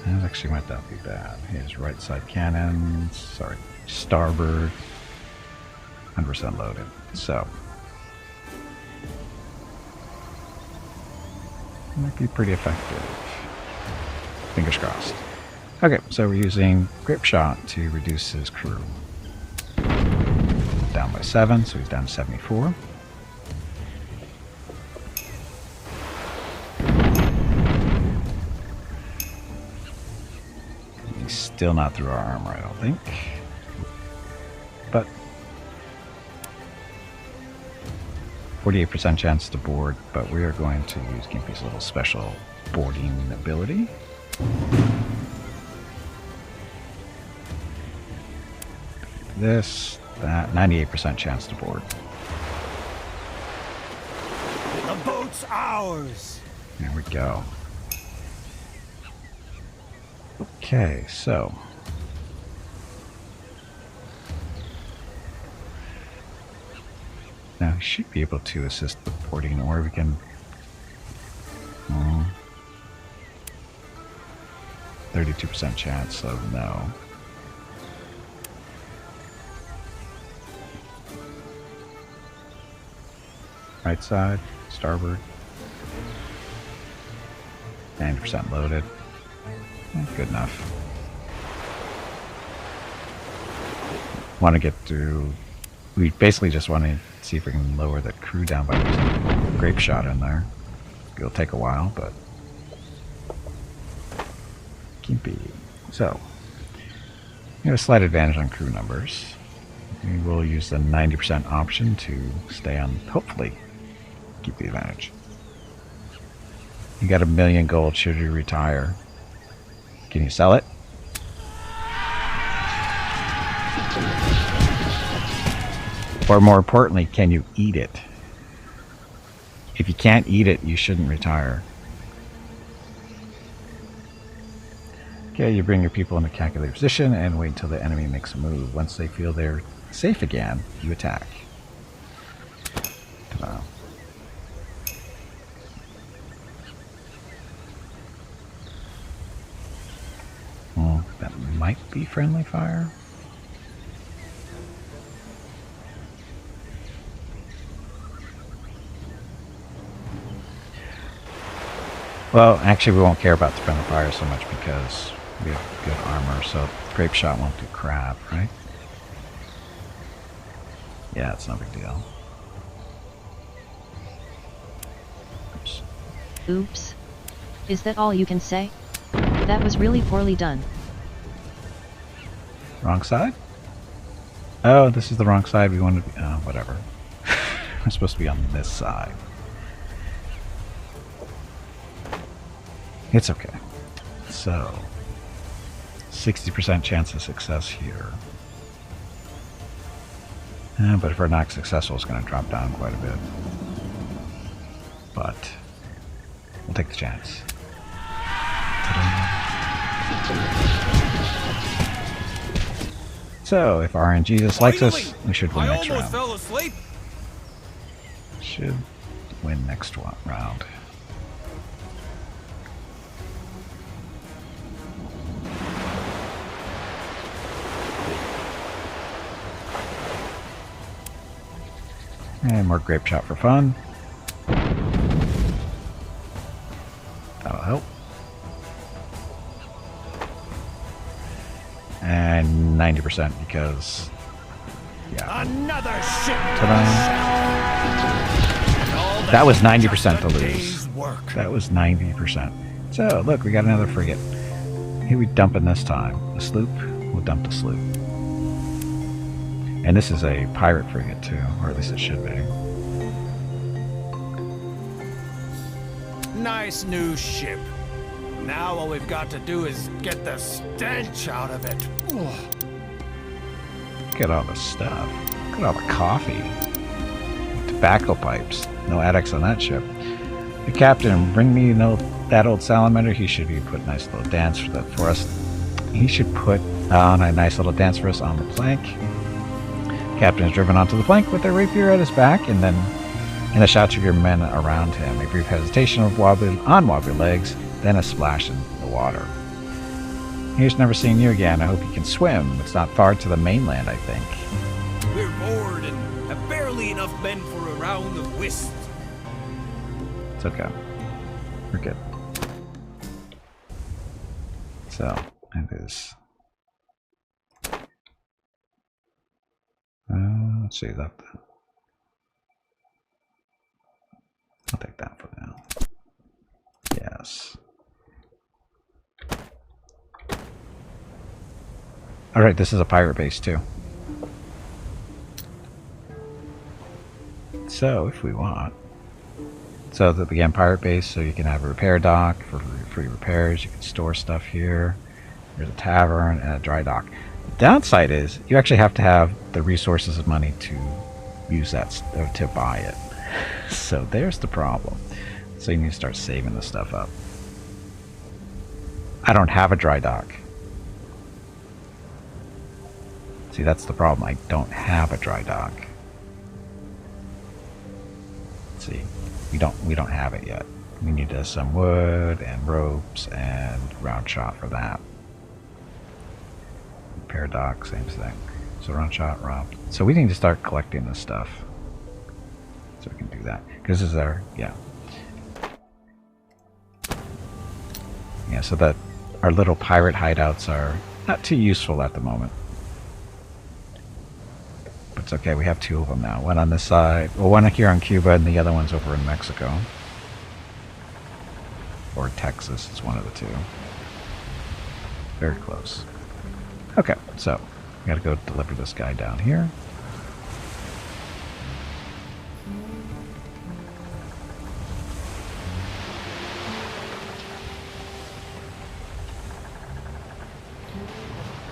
That actually might not be bad. Here's right side cannons, sorry, starboard, 100% loaded. So, might be pretty effective. Fingers crossed. Okay, so we're using grape shot to reduce his crew. Down by 7, so he's down to 74. He's still not through our armor, I don't think. But 48% chance to board, but we are going to use Gimpy's little special boarding ability. This, that, 98% chance to board. The boat's ours. There we go. Okay, so now we should be able to assist the boarding, or we can 32% chance, so no. Right side, starboard. 90% loaded. Good enough. Want to get through. We basically just want to see if we can lower the crew down by using grape shot in there. It'll take a while, but Gimpy. So, we have a slight advantage on crew numbers. We will use the 90% option to stay on, hopefully, keep the advantage. You got 1 million gold should you retire. Can you sell it? Or more importantly, can you eat it? If you can't eat it, you shouldn't retire. Okay, you bring your people into calculated position and wait until the enemy makes a move. Once they feel they're safe again, you attack. That might be friendly fire. Well, actually we won't care about the friendly fire so much because we have good armor, so grape shot won't do crap, right? Yeah, it's no big deal. Oops. Oops. Is that all you can say? That was really poorly done. Wrong side? Oh, this is the wrong side. We wanted to be... Oh, whatever. We're supposed to be on this side. It's okay. So, 60% chance of success here. But if we're not successful, it's going to drop down quite a bit. But, we'll take the chance. So, if RNG just likes us, we should win next round. Fell asleep. Should win next round. And more grape shot for fun. That'll help. And 90% because, yeah. Another ship. That was 90% to lose. That was 90%. So, look, we got another frigate. Here we dumping this time. The sloop? We'll dump the sloop. And this is a pirate frigate too, or at least it should be. Nice new ship. Now all we've got to do is get the stench out of it. Look at all the stuff. Look at all the coffee. Tobacco pipes. No addicts on that ship. The captain, bring me that old salamander. He should be put a nice little dance for us. He should put on a nice little dance for us on the plank. Captain is driven onto the plank with a rapier at his back, and then in the shouts of your men around him, a brief hesitation on wobbly legs, then a splash in the water. Here's never seeing you again. I hope you can swim. It's not far to the mainland, I think. We're bored and have barely enough men for a round of whist. It's okay. We're good. So, it is. Let's see that. I'll take that for now. Yes. Alright, this is a pirate base too. So, if we want. So, the again, pirate base, so you can have a repair dock for free repairs. You can store stuff here. There's a tavern and a dry dock. The downside is you actually have to have the resources and money to use that, to buy it. So there's the problem. So you need to start saving the stuff up. I don't have a dry dock. See, that's the problem. I don't have a dry dock. Let's see, we don't have it yet. We need some wood and ropes and round shot for that. Repair dock, same thing. So round shot, round. So we need to start collecting this stuff. So we can do that. Because this is our, yeah. Yeah, so that our little pirate hideouts are not too useful at the moment. But it's okay, we have two of them now. One on this side, well, one here on Cuba and the other one's over in Mexico. Or Texas, it's one of the two. Very close. Okay, so we gotta go deliver this guy down here.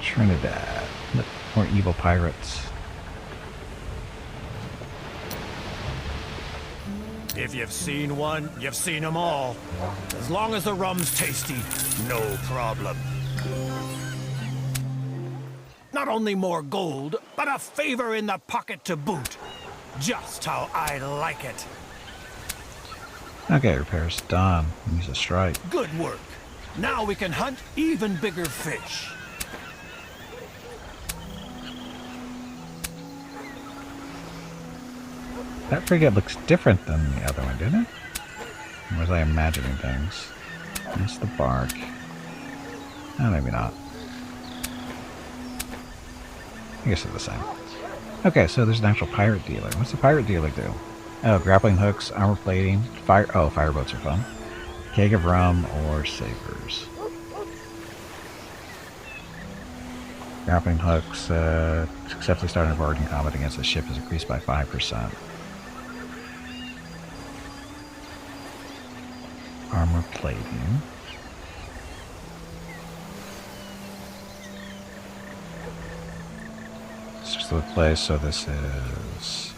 Trinidad. More evil pirates. If you've seen one, you've seen them all. As long as the rum's tasty, no problem. Not only more gold, but a favor in the pocket to boot. Just how I like it. Okay, repairs done. Use a strike. Good work. Now we can hunt even bigger fish. That frigate looks different than the other one, didn't it? Or was I imagining things? That's the bark. Oh, maybe not. I guess they're the same. Okay, so there's an actual pirate dealer. What's the pirate dealer do? Oh, grappling hooks, armor plating, fireboats are fun. Keg of rum or sabers. Grappling hooks, successfully starting a boarding combat against a ship is increased by 5%. Armor plating. It's just the place, so this is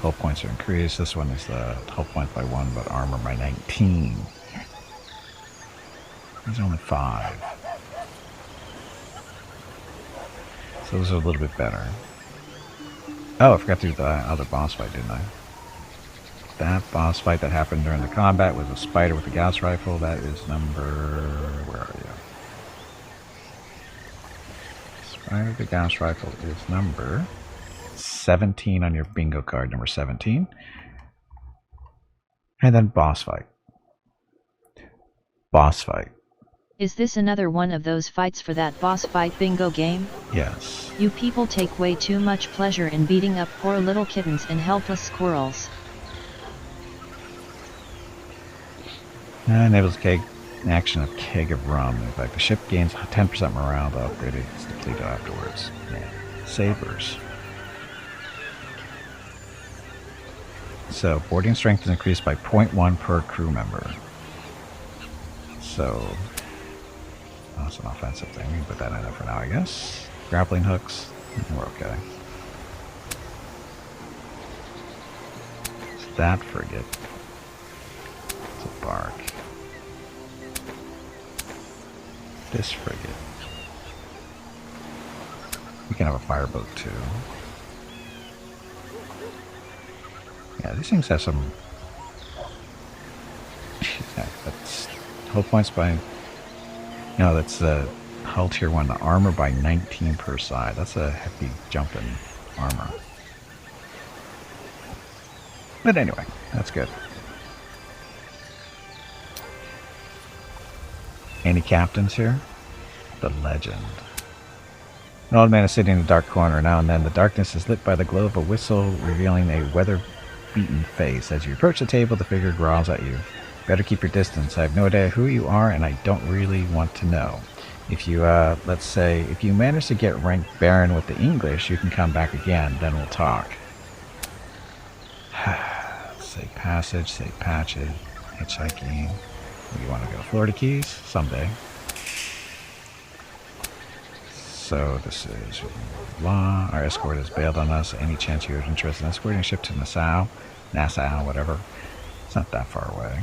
hull points are increased. This one is the hull point by 1, but armor by 19. These are only 5. So those are a little bit better. Oh, I forgot to do the other boss fight, didn't I? That boss fight that happened during the combat was a spider with a gas rifle. That is number... Where are you? Spider with the gas rifle is number 17 on your bingo card, number 17. And then boss fight. Boss fight. Is this another one of those fights for that boss fight bingo game? Yes. You people take way too much pleasure in beating up poor little kittens and helpless squirrels. Enables action of keg of rum. In fact, the ship gains 10% morale to upgrade it. It's depleted afterwards. Yeah. Sabers. So, boarding strength is increased by 0.1 per crew member. So, that's an offensive thing. We can put that in there for now, I guess. Grappling hooks. We're okay. It's that frigate. It's a bark. This frigate. We can have a fireboat too. Yeah, these things have some... Yeah, that's hull points by... No, that's the hull tier 1. The armor by 19 per side. That's a hefty jump in armor. But anyway, that's good. Any captains here? The legend. An old man is sitting in a dark corner. Now and then the darkness is lit by the glow of a whistle, revealing a weather-beaten face. As you approach the table, the figure growls at you. Better keep your distance. I have no idea who you are, and I don't really want to know. If you, let's say, if you manage to get ranked Baron with the English, you can come back again, then we'll talk. Say passage, say patches, hitchhiking. You want to go Florida Keys? Someday. So this is law. Our escort has bailed on us. Any chance you're interested in escorting a ship to Nassau, whatever. It's not that far away.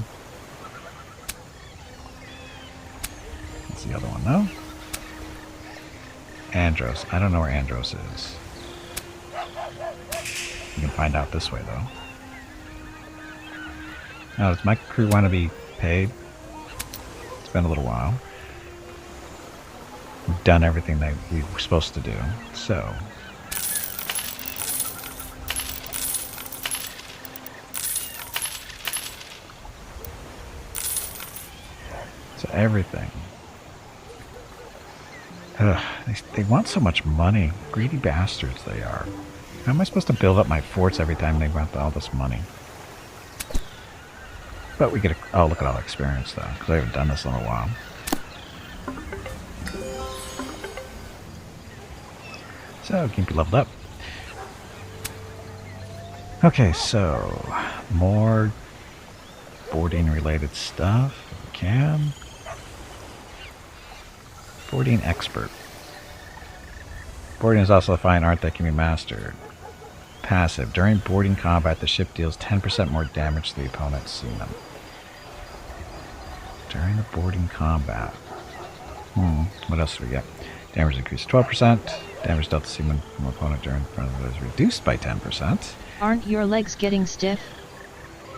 That's the other one, though. Andros. I don't know where Andros is. You can find out this way, though. Now, does my crew want to be paid? It's been a little while. We've done everything that we were supposed to do, so... So everything. Ugh, they want so much money. Greedy bastards they are. How am I supposed to build up my forts every time they want all this money? But we get a... Oh, look at all the experience, though, because I haven't done this in a while. So, keep you leveled up. Okay, so... More boarding-related stuff, if we can. Boarding expert. Boarding is also a fine art that can be mastered. Passive. During boarding combat, the ship deals 10% more damage to the opponent's seamen. During the boarding combat. What else do we get? Damage increased 12%. Damage dealt to seamen from opponent during front of those reduced by 10%. Aren't your legs getting stiff?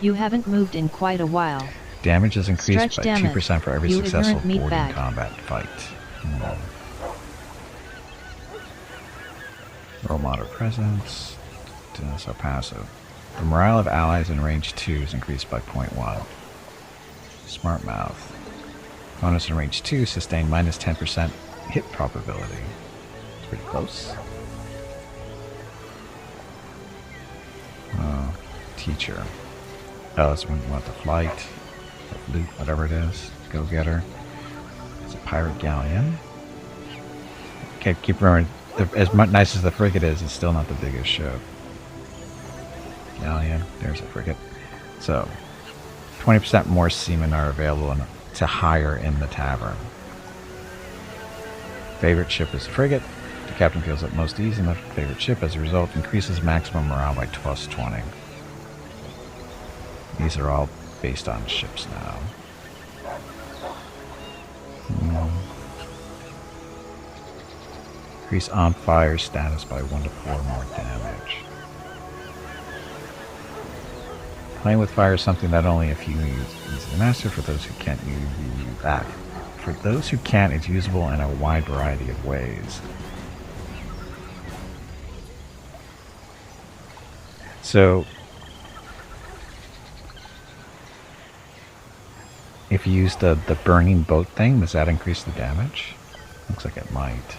You haven't moved in quite a while. Damage is increased Stretch, by damn it. 2% for every You successful ignorant boarding meatbag. combat fight. Roll moderate presence. That's our passive. The morale of allies in range 2 is increased by 0.1. Smart mouth. Bonus in range 2 sustain minus 10% hit probability. It's pretty close. Teacher. Oh, that's when we want the flight. The loot, whatever it is. Go getter. It's a pirate galleon. Okay, keep remembering, as nice as the frigate is, it's still not the biggest ship. Galleon, there's a frigate. So, 20% more seamen are available to hire in the tavern. Favorite ship is frigate. The captain feels at most ease in the favorite ship. As a result, increases maximum morale by plus 20. These are all based on ships now. Increase on fire status by 1 to 4 more damage. Playing with fire is something that only a few use to master. For those who can't use that. For those who can't, it's usable in a wide variety of ways. So, if you use the burning boat thing, does that increase the damage? Looks like it might.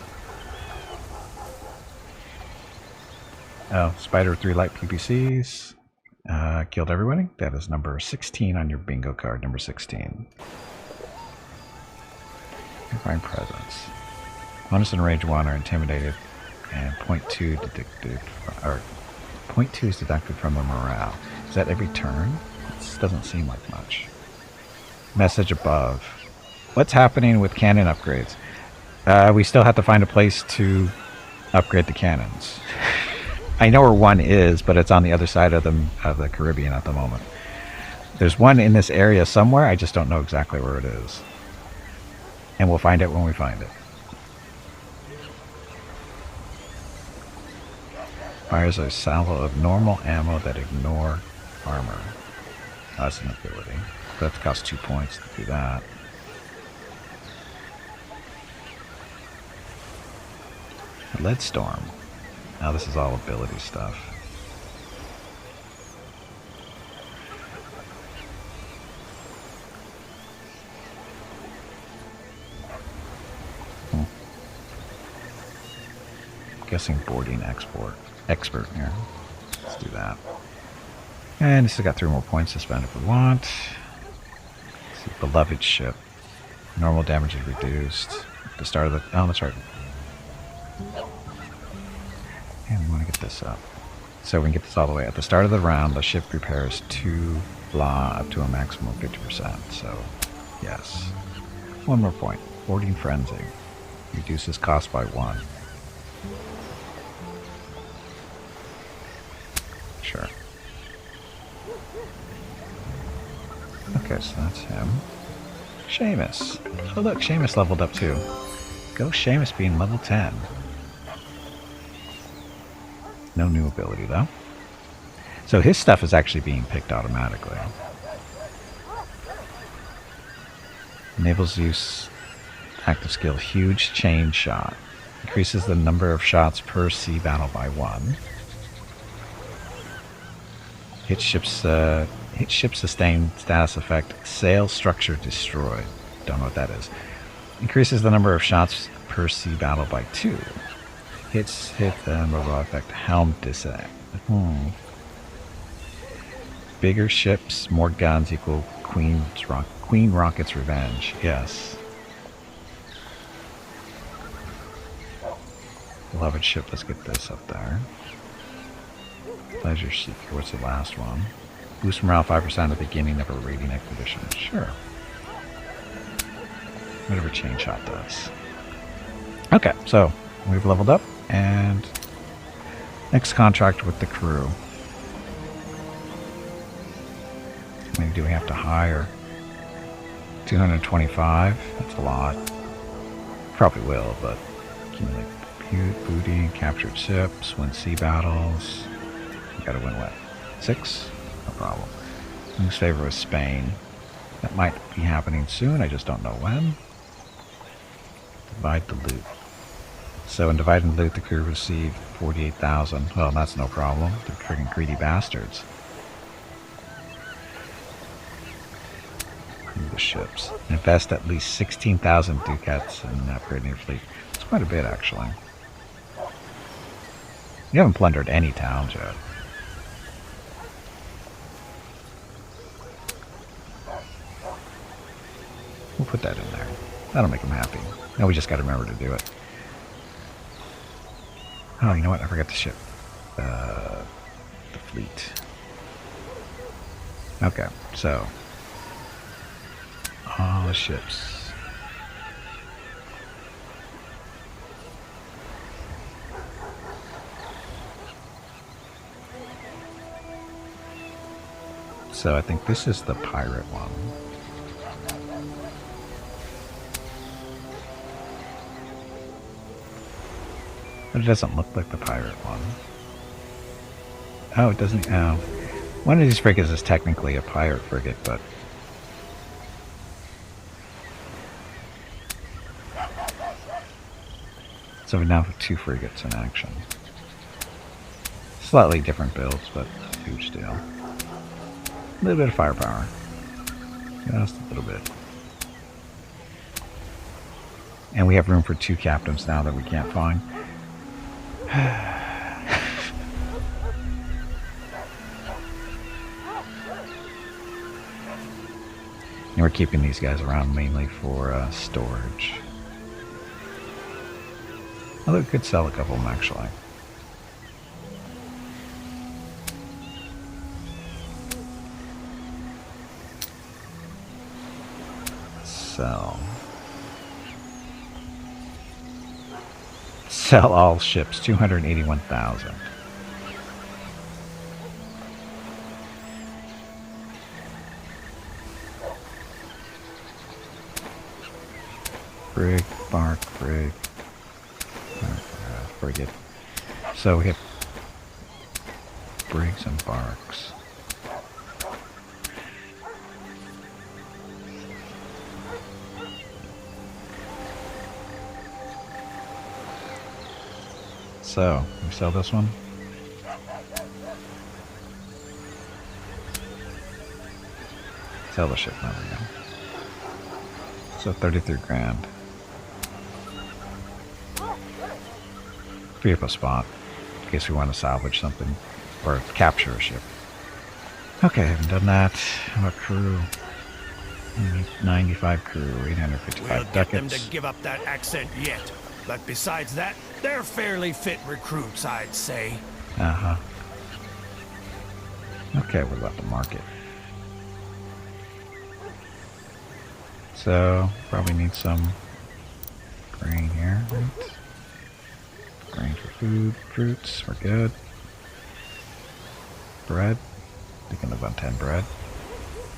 Oh, Spider 3 light PPCs. Killed everybody. That is number 16 on your bingo card, number 16. Find presence. Bonus in range 1 are intimidated, and 0.2 deducted, or 0.2 is deducted from the morale. Is that every turn? This doesn't seem like much. Message above. What's happening with cannon upgrades? We still have to find a place to upgrade the cannons. I know where one is, but it's on the other side of the Caribbean at the moment. There's one in this area somewhere, I just don't know exactly where it is. And we'll find it when we find it. Fires a salvo of normal ammo that ignore armor. That's an ability. That costs 2 points to do that. Lead storm. Now this is all ability stuff. Guessing boarding expert here. Let's do that. And this has got 3 more points to spend if we want. Let's see, beloved ship. Normal damage is reduced. At the start of the... Oh, that's right. And we want to get this up. So we can get this all the way. At the start of the round, the ship repairs 2 blah up to a maximum of 50%. So, yes. 1 more point. Boarding frenzy. Reduces cost by 1. Sure. Okay, so that's him. Seamus. Oh look, Seamus leveled up too. Go Seamus being level 10. No new ability though. So his stuff is actually being picked automatically. Enables use active skill Huge Chain Shot. Increases the number of shots per sea battle by 1. Hit ship sustained status effect. Sail structure destroyed. Don't know what that is. Increases the number of shots per sea battle by 2. Hit the mobile effect. Helm disable. Bigger ships, more guns equal Queen Rocket's Revenge. Yes. Beloved ship. Let's get this up there. Pleasure Seeker. What's the last one? Boost morale 5% at the beginning of a raiding expedition. Sure. Whatever Chain Shot does. Okay, so we've leveled up, and next contract with the crew. How many do we have to hire? 225. That's a lot. Probably will, but accumulate booty, captured ships, win sea battles. Gotta win what? 6? No problem. Whose favor was Spain? That might be happening soon, I just don't know when. Divide the loot. So in dividing the loot, the crew received 48,000. Well, that's no problem. They're friggin' greedy bastards. The ships. Invest at least 16,000 ducats in upgrading your fleet. It's quite a bit, actually. You haven't plundered any towns yet. We'll put that in there. That'll make them happy. Now we just got to remember to do it. Oh, you know what? I forgot to ship the fleet. Okay, so all the ships. So I think this is the pirate one. But it doesn't look like the pirate one. Oh, it doesn't. Oh. One of these frigates is technically a pirate frigate, but so we now have 2 frigates in action. Slightly different builds, but huge deal. A little bit of firepower. Just a little bit. And we have room for 2 captains now that we can't find. And we're keeping these guys around mainly for storage. Although we could sell a couple of them, actually. Sell. Sell all ships, 281,000. Brig, bark, brig, frigate. So we have brigs and barks. So, we sell this one? Sell the ship, there we go. So 33 grand. Free up a spot in case we want to salvage something or capture a ship. Okay, I haven't done that. How about crew? 95 crew, 855 We'll get them ducats. to give up that accent yet. But besides that, they're fairly fit recruits, I'd say. Uh-huh. Okay, what about the market? So, probably need some grain here, right? Grain for food, fruits, we're good. Bread, we can live on 10 bread.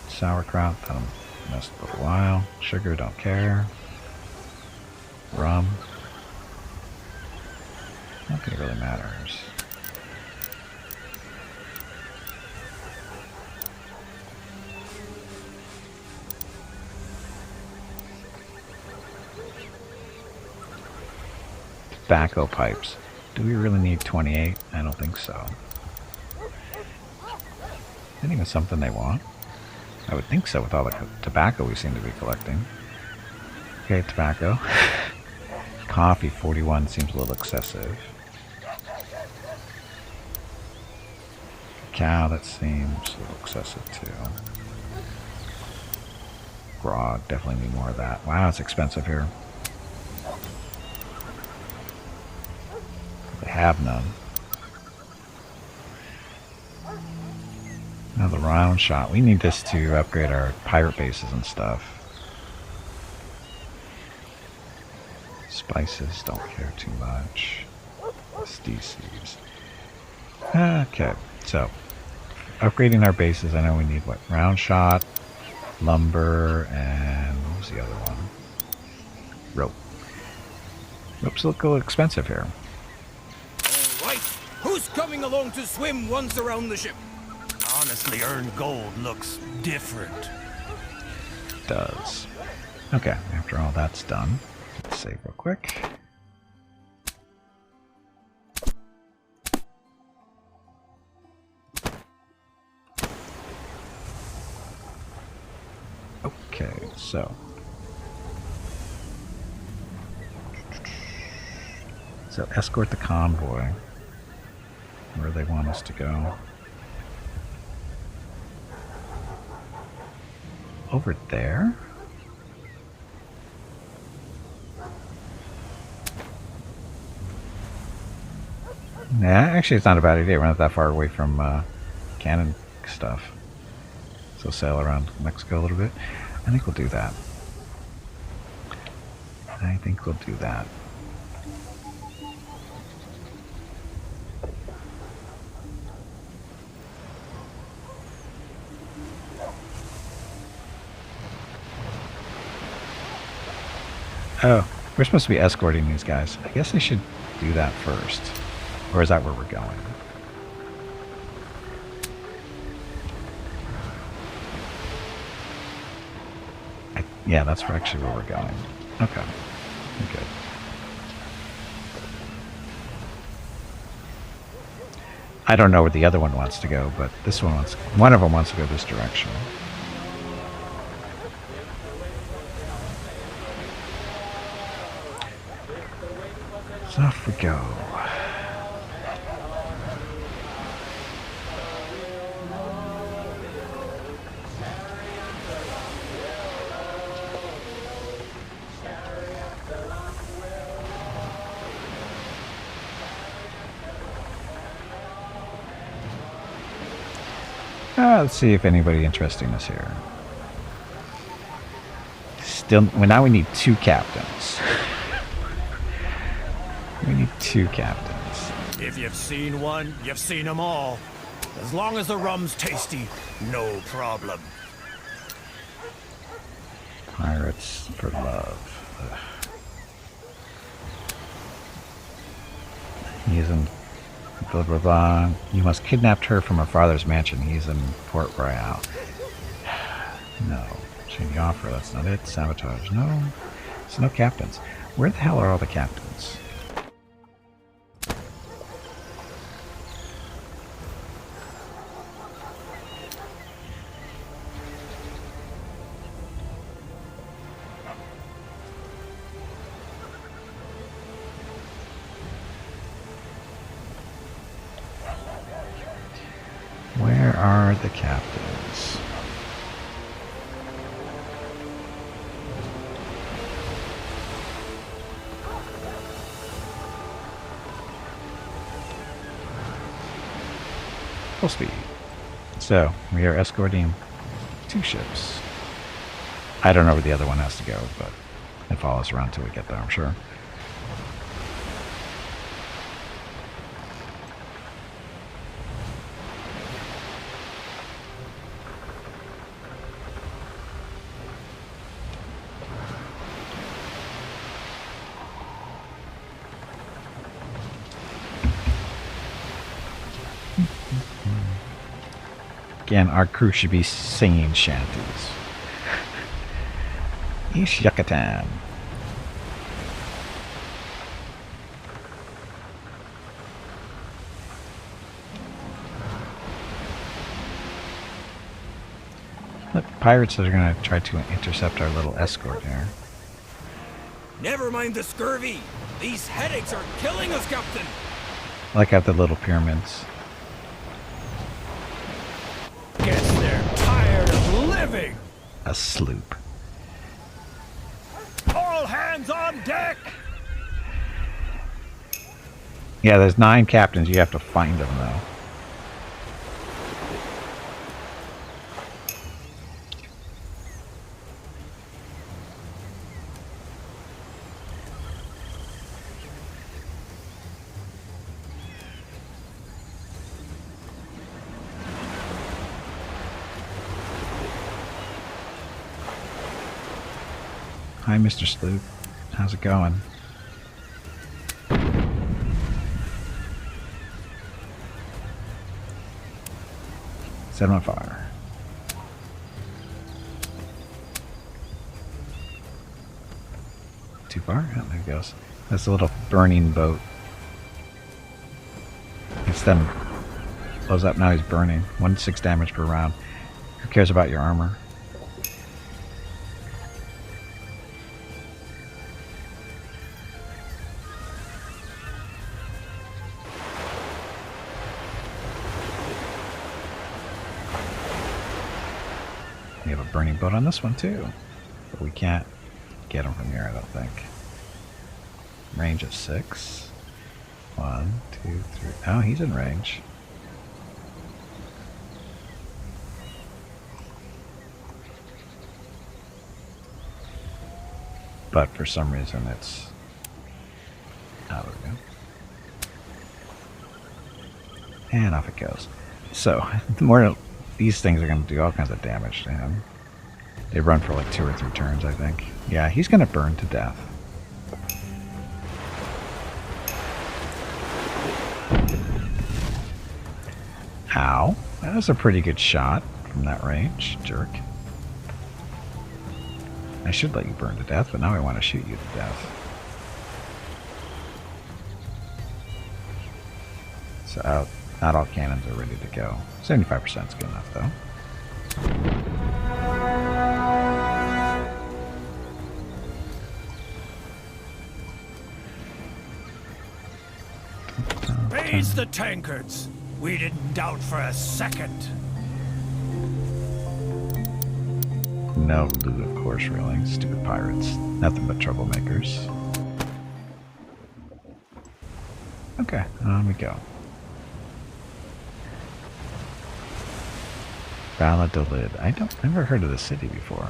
Sauerkraut, that'll last a little while. Sugar, don't care. Rum. I don't think it really matters. Tobacco pipes. Do we really need 28? I don't think so. Isn't even something they want? I would think so with all the tobacco we seem to be collecting. Okay, tobacco. Coffee, 41 seems a little excessive. Cow, that seems a little excessive too. Grog, definitely need more of that. Wow, it's expensive here. They have none. Now the round shot. We need this to upgrade our pirate bases and stuff. Spices, don't care too much. SDCs. Okay, so upgrading our bases. I know we need what? Round shot, lumber, and what was the other one? Rope. Ropes look a little expensive here. All right, who's coming along to swim once around the ship? Honestly, earned gold looks different. Does. Okay, after all that's done, let's save real quick. Okay. So escort the convoy where they want us to go. Over there? Nah, actually it's not a bad idea. We're not that far away from cannon stuff. So sail around Mexico a little bit. I think we'll do that. Oh, we're supposed to be escorting these guys. I guess I should do that first. Or is that where we're going? Yeah, that's actually where we're going. Okay. Good. I don't know where the other one wants to go, but this one of them wants to go this direction. So off we go. Let's see if anybody interesting is here. Still, well, now we need 2 captains. We need 2 captains. If you've seen one, you've seen them all. As long as the rum's tasty, no problem. Pirates for love. Ugh. He's in blah blah blah. You must kidnap her from her father's mansion. He's in Port Royal. No. Change the offer. That's not it. Sabotage. No. There's no captains. Where the hell are all the captains? Where are the captains? Full speed. So, we are escorting 2 ships. I don't know where the other one has to go, but it follow us around till we get there, I'm sure. Again, our crew should be singing shanties. East Yucatan. Look, pirates are going to try to intercept our little escort here. Never mind the scurvy. These headaches are killing us, Captain. I like out the little pyramids. Guess they're tired of living. A sloop. All hands on deck. Yeah, there's 9 captains. You have to find them, though. Hi, Mr. Sloop. How's it going? Set him on fire. Too far? Oh, there he goes. That's a little burning boat. It's then blows up. Now he's burning. 1-6 damage per round. Who cares about your armor? We have a burning boat on this one too. But we can't get him from here, I don't think. Range of 6. 1, 2, 3. Oh, he's in range. But for some reason it's... Oh, there we go. And off it goes. So, the more these things are going to do all kinds of damage to him. They run for like 2 or 3 turns, I think. Yeah, he's going to burn to death. Ow. That was a pretty good shot from that range, jerk. I should let you burn to death, but now I want to shoot you to death. So, not all cannons are ready to go. 75% is good enough, though. Raise the tankards. We didn't doubt for a second. No loot, of course, really. Stupid pirates. Nothing but troublemakers. Okay, on we go. Valladolid. I've never heard of the city before.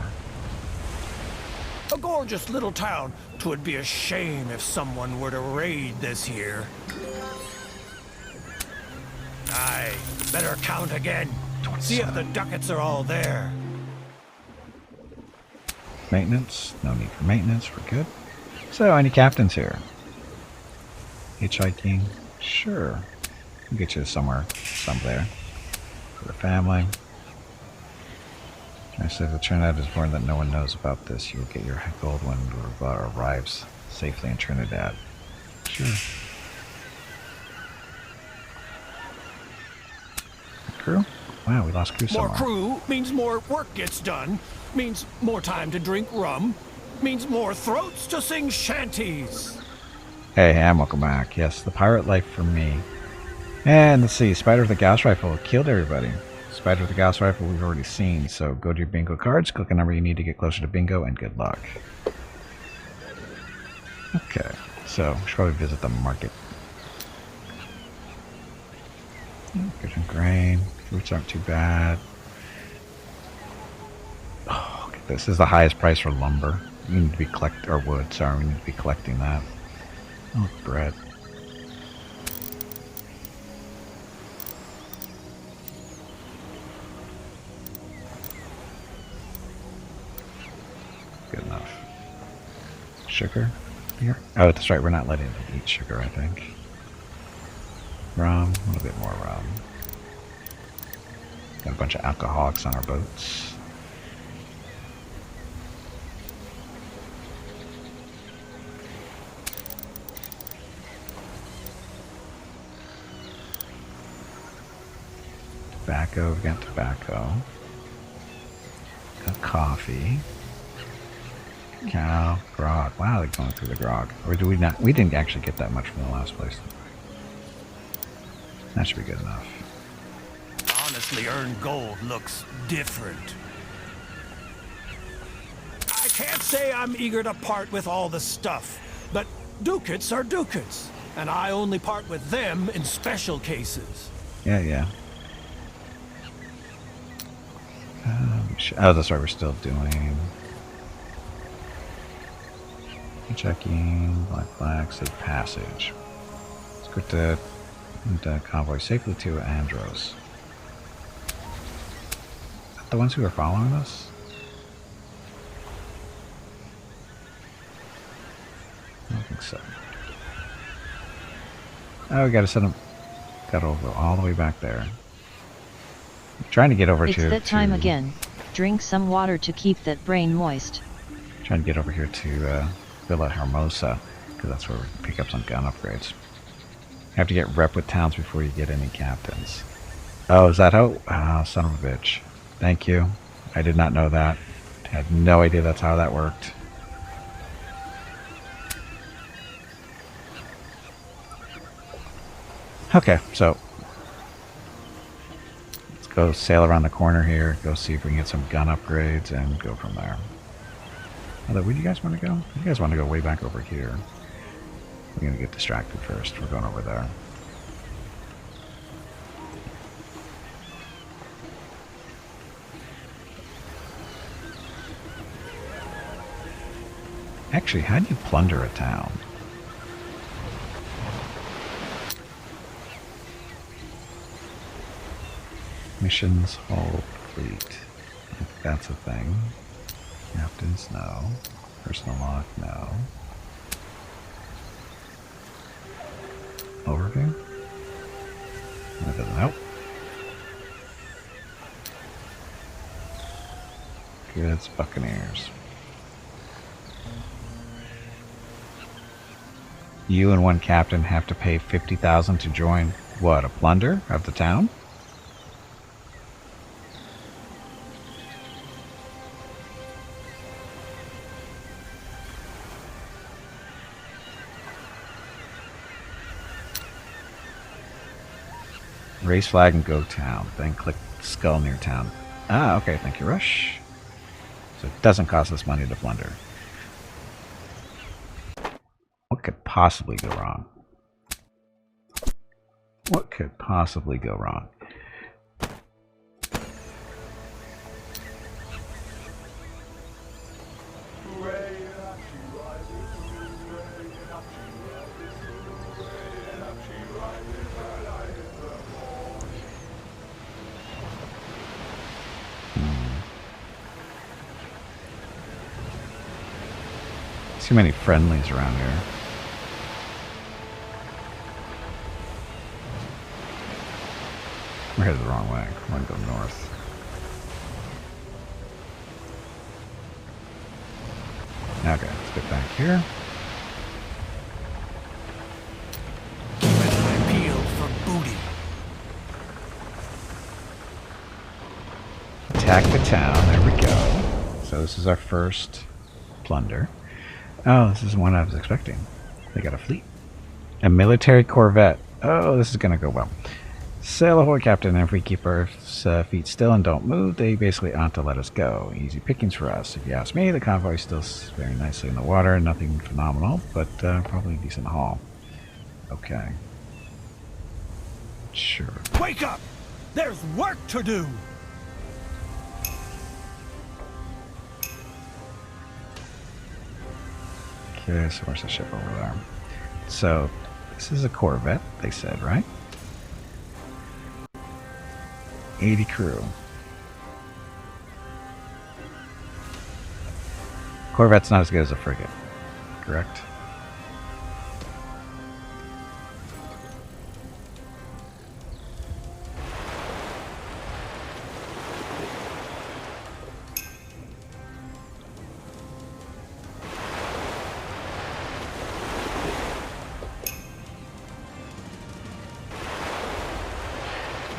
A gorgeous little town. 'Twould be a shame if someone were to raid this here. Aye, better count again. See if the ducats are all there. Maintenance. No need for maintenance. We're good. So, any captains here? Hitchhiking? Sure. We'll get you somewhere. Some there. For the family. I said the Trinidad is born that no one knows about this. You will get your gold when it arrives safely in Trinidad. Sure. Crew? Wow, we lost crew somewhere. More crew means more work gets done. Means more time to drink rum. Means more throats to sing shanties. Hey, and welcome back. Yes, the pirate life for me. And let's see, Spider with the Gauss Rifle killed everybody. Spider with the Gauss Rifle we've already seen, so go to your bingo cards, click a number you need to get closer to bingo, and good luck. Okay, so we should probably visit the market. Good and grain. Fruits aren't too bad. Oh, look at this. This is the highest price for lumber. We need to be or wood, sorry, we need to be collecting that. Oh, bread. Good enough. Sugar? Beer? Oh, that's right, we're not letting them eat sugar, I think. Rum, a little bit more rum. Got a bunch of alcoholics on our boats. Tobacco, we got tobacco. Got coffee. Cow, grog. Wow, they're going through the grog. Or do we not? We didn't actually get that much from the last place. That should be good enough. Honestly, earned gold looks different. I can't say I'm eager to part with all the stuff, but ducats are ducats, and I only part with them in special cases. Yeah, yeah. Oh, that's right, we're still doing... Checking, black, safe passage. Let's go to convoy safely to Andros. Is that the ones who are following us? I don't think so. Oh, we gotta send them. Gotta go all the way back there. I'm trying to get over it's to... It's that time again. Drink some water to keep that brain moist. Trying to get over here to Villa Hermosa, because that's where we can pick up some gun upgrades. You have to get rep with towns before you get any captains. Oh, is that how? Oh, son of a bitch. Thank you. I did not know that. I had no idea that's how that worked. Okay, so let's go sail around the corner here, go see if we can get some gun upgrades, and go from there. Although, where do you guys want to go? You guys want to go way back over here. We're going to get distracted first. We're going over there. Actually, how do you plunder a town? Missions, hold, fleet. If that's a thing. Captains, no. Personal log, no. Overview? That doesn't help. Goods, Buccaneers. You and one captain have to pay 50,000 to join, what, a plunder of the town? Raise flag and go town. Then click skull near town. Ah, okay, thank you, Rush. So it doesn't cost us money to plunder. What could possibly go wrong? What could possibly go wrong? Too many friendlies around here. We're headed the wrong way. I want to go north. Okay, let's get back here. Keeping my peeled for booty. Attack the town. There we go. So this is our first plunder. Oh, this is one I was expecting. They got a fleet. A military corvette. Oh, this is going to go well. Sail ahoy, Captain, and if we keep our feet still and don't move, they basically ought to let us go. Easy pickings for us. If you ask me, the convoy is still very nicely in the water. Nothing phenomenal, but probably a decent haul. Okay. Sure. Wake up! There's work to do! Okay, so where's the ship over there? So, this is a corvette, they said, right? 80 crew. Corvette's not as good as a frigate, correct?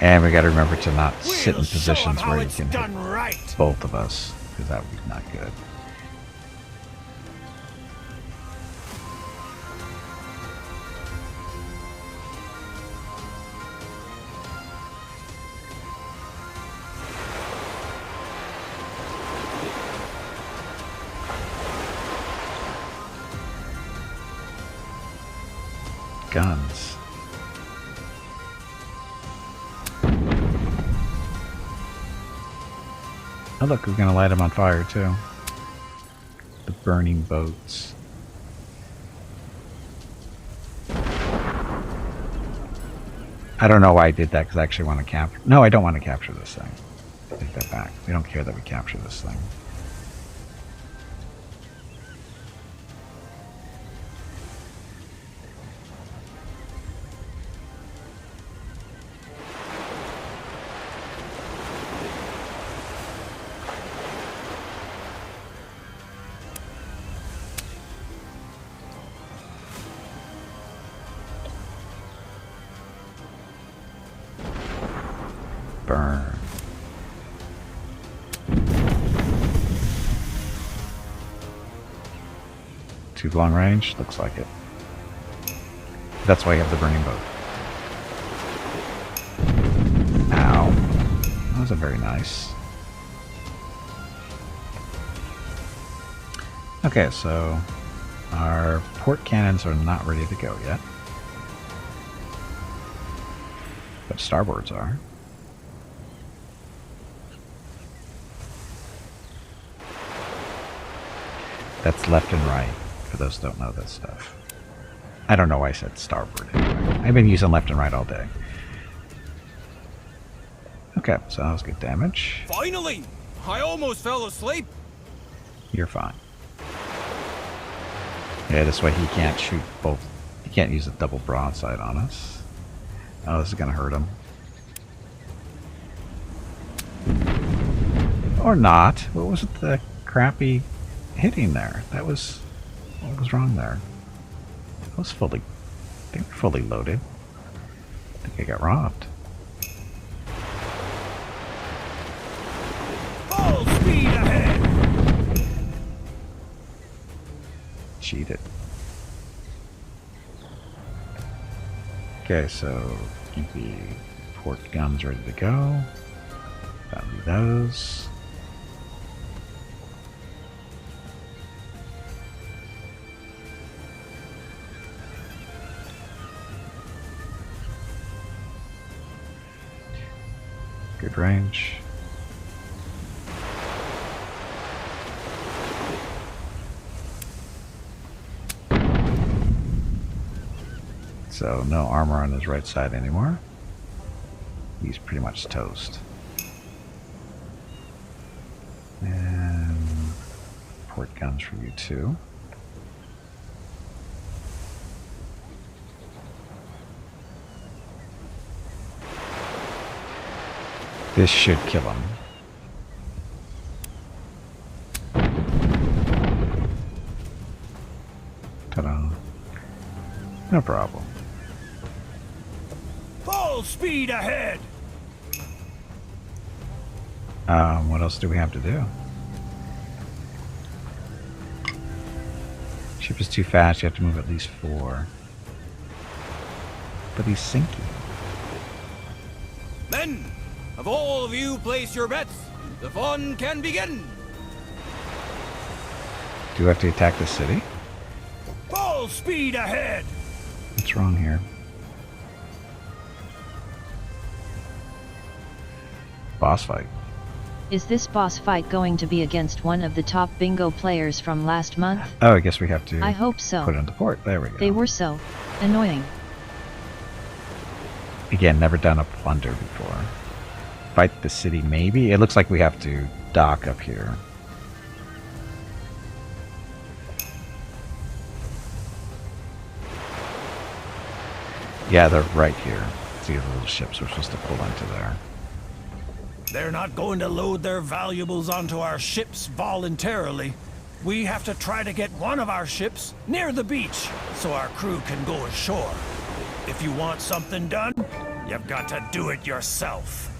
And we got to remember to not sit in positions where you can hit both of us, because that would be not good. Guns. Oh look, we're gonna light them on fire too. The burning boats. I don't know why I did that, because I actually want to capture... No, I don't want to capture this thing. Take that back. We don't care that we capture this thing. Burn. Too long range? Looks like it. That's why you have the burning boat. Ow. wasn't very nice. Okay, so our port cannons are not ready to go yet. But starboards are. That's left and right, for those who don't know that stuff. I don't know why I said starboard. I've been using left and right all day. Okay, so that was good damage. Finally! I almost fell asleep. You're fine. Yeah, this way he can't shoot both. He can't use a double broadside on us. Oh, this is gonna hurt him. Or not. What was it, the crappy hitting there? That was... What was wrong there? It was fully... They were fully loaded. I think I got robbed. Full speed ahead! Cheated. Okay, so keep the port guns ready to go. That'll be those. Good range. So no armor on his right side anymore. He's pretty much toast. And port guns for you too. This should kill him. Ta-da. No problem. Full speed ahead! What else do we have to do? Ship is too fast, you have to move at least 4. But he's sinking. Men, have all of you placed your bets? The fun can begin. Do we have to attack the city? Full speed ahead! What's wrong here? Boss fight. Is this boss fight going to be against one of the top bingo players from last month? Oh, I guess we have to I hope so. put it into port. There we go. They were so annoying. Again, never done a plunder before. Fight the city, maybe? It looks like we have to dock up here. Yeah, they're right here. See the little ships we're supposed to pull into there. They're not going to load their valuables onto our ships voluntarily. We have to try to get one of our ships near the beach so our crew can go ashore. If you want something done, you've got to do it yourself.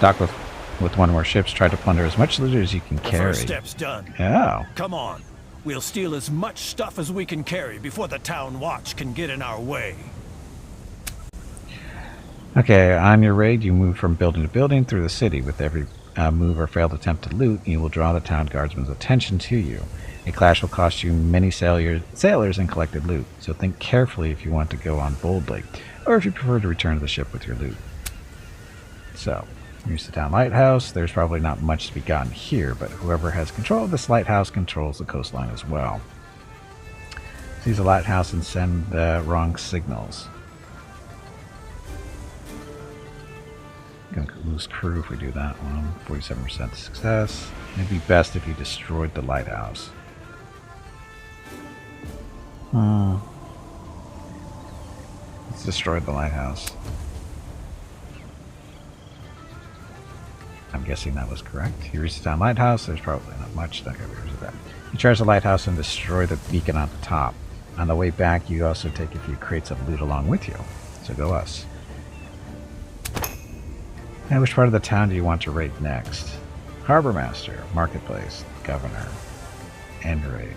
Dock with one of our ships. Try to plunder as much loot as you can The carry. first step's done. Oh. Come on. We'll steal as much stuff as we can carry before the town watch can get in our way. Okay, on your raid, you move from building to building through the city. With every move or failed attempt to loot, you will draw the town guardsman's attention to you. A clash will cost you many sailors and collected loot, so think carefully if you want to go on boldly, or if you prefer to return to the ship with your loot. So, here's the town lighthouse. There's probably not much to be gotten here, but whoever has control of this lighthouse controls the coastline as well. Seize a lighthouse and send wrong signals. Gonna lose crew if we do that one. 47% success. It'd be best if you destroyed the lighthouse. Let's destroy the lighthouse. I'm guessing that was correct. You reach the town lighthouse. There's probably not much. Okay, where's that? You charge the lighthouse and destroy the beacon on the top. On the way back, you also take a few crates of loot along with you. So go us. Now, which part of the town do you want to raid next? Harbor Master, Marketplace, Governor, and raid.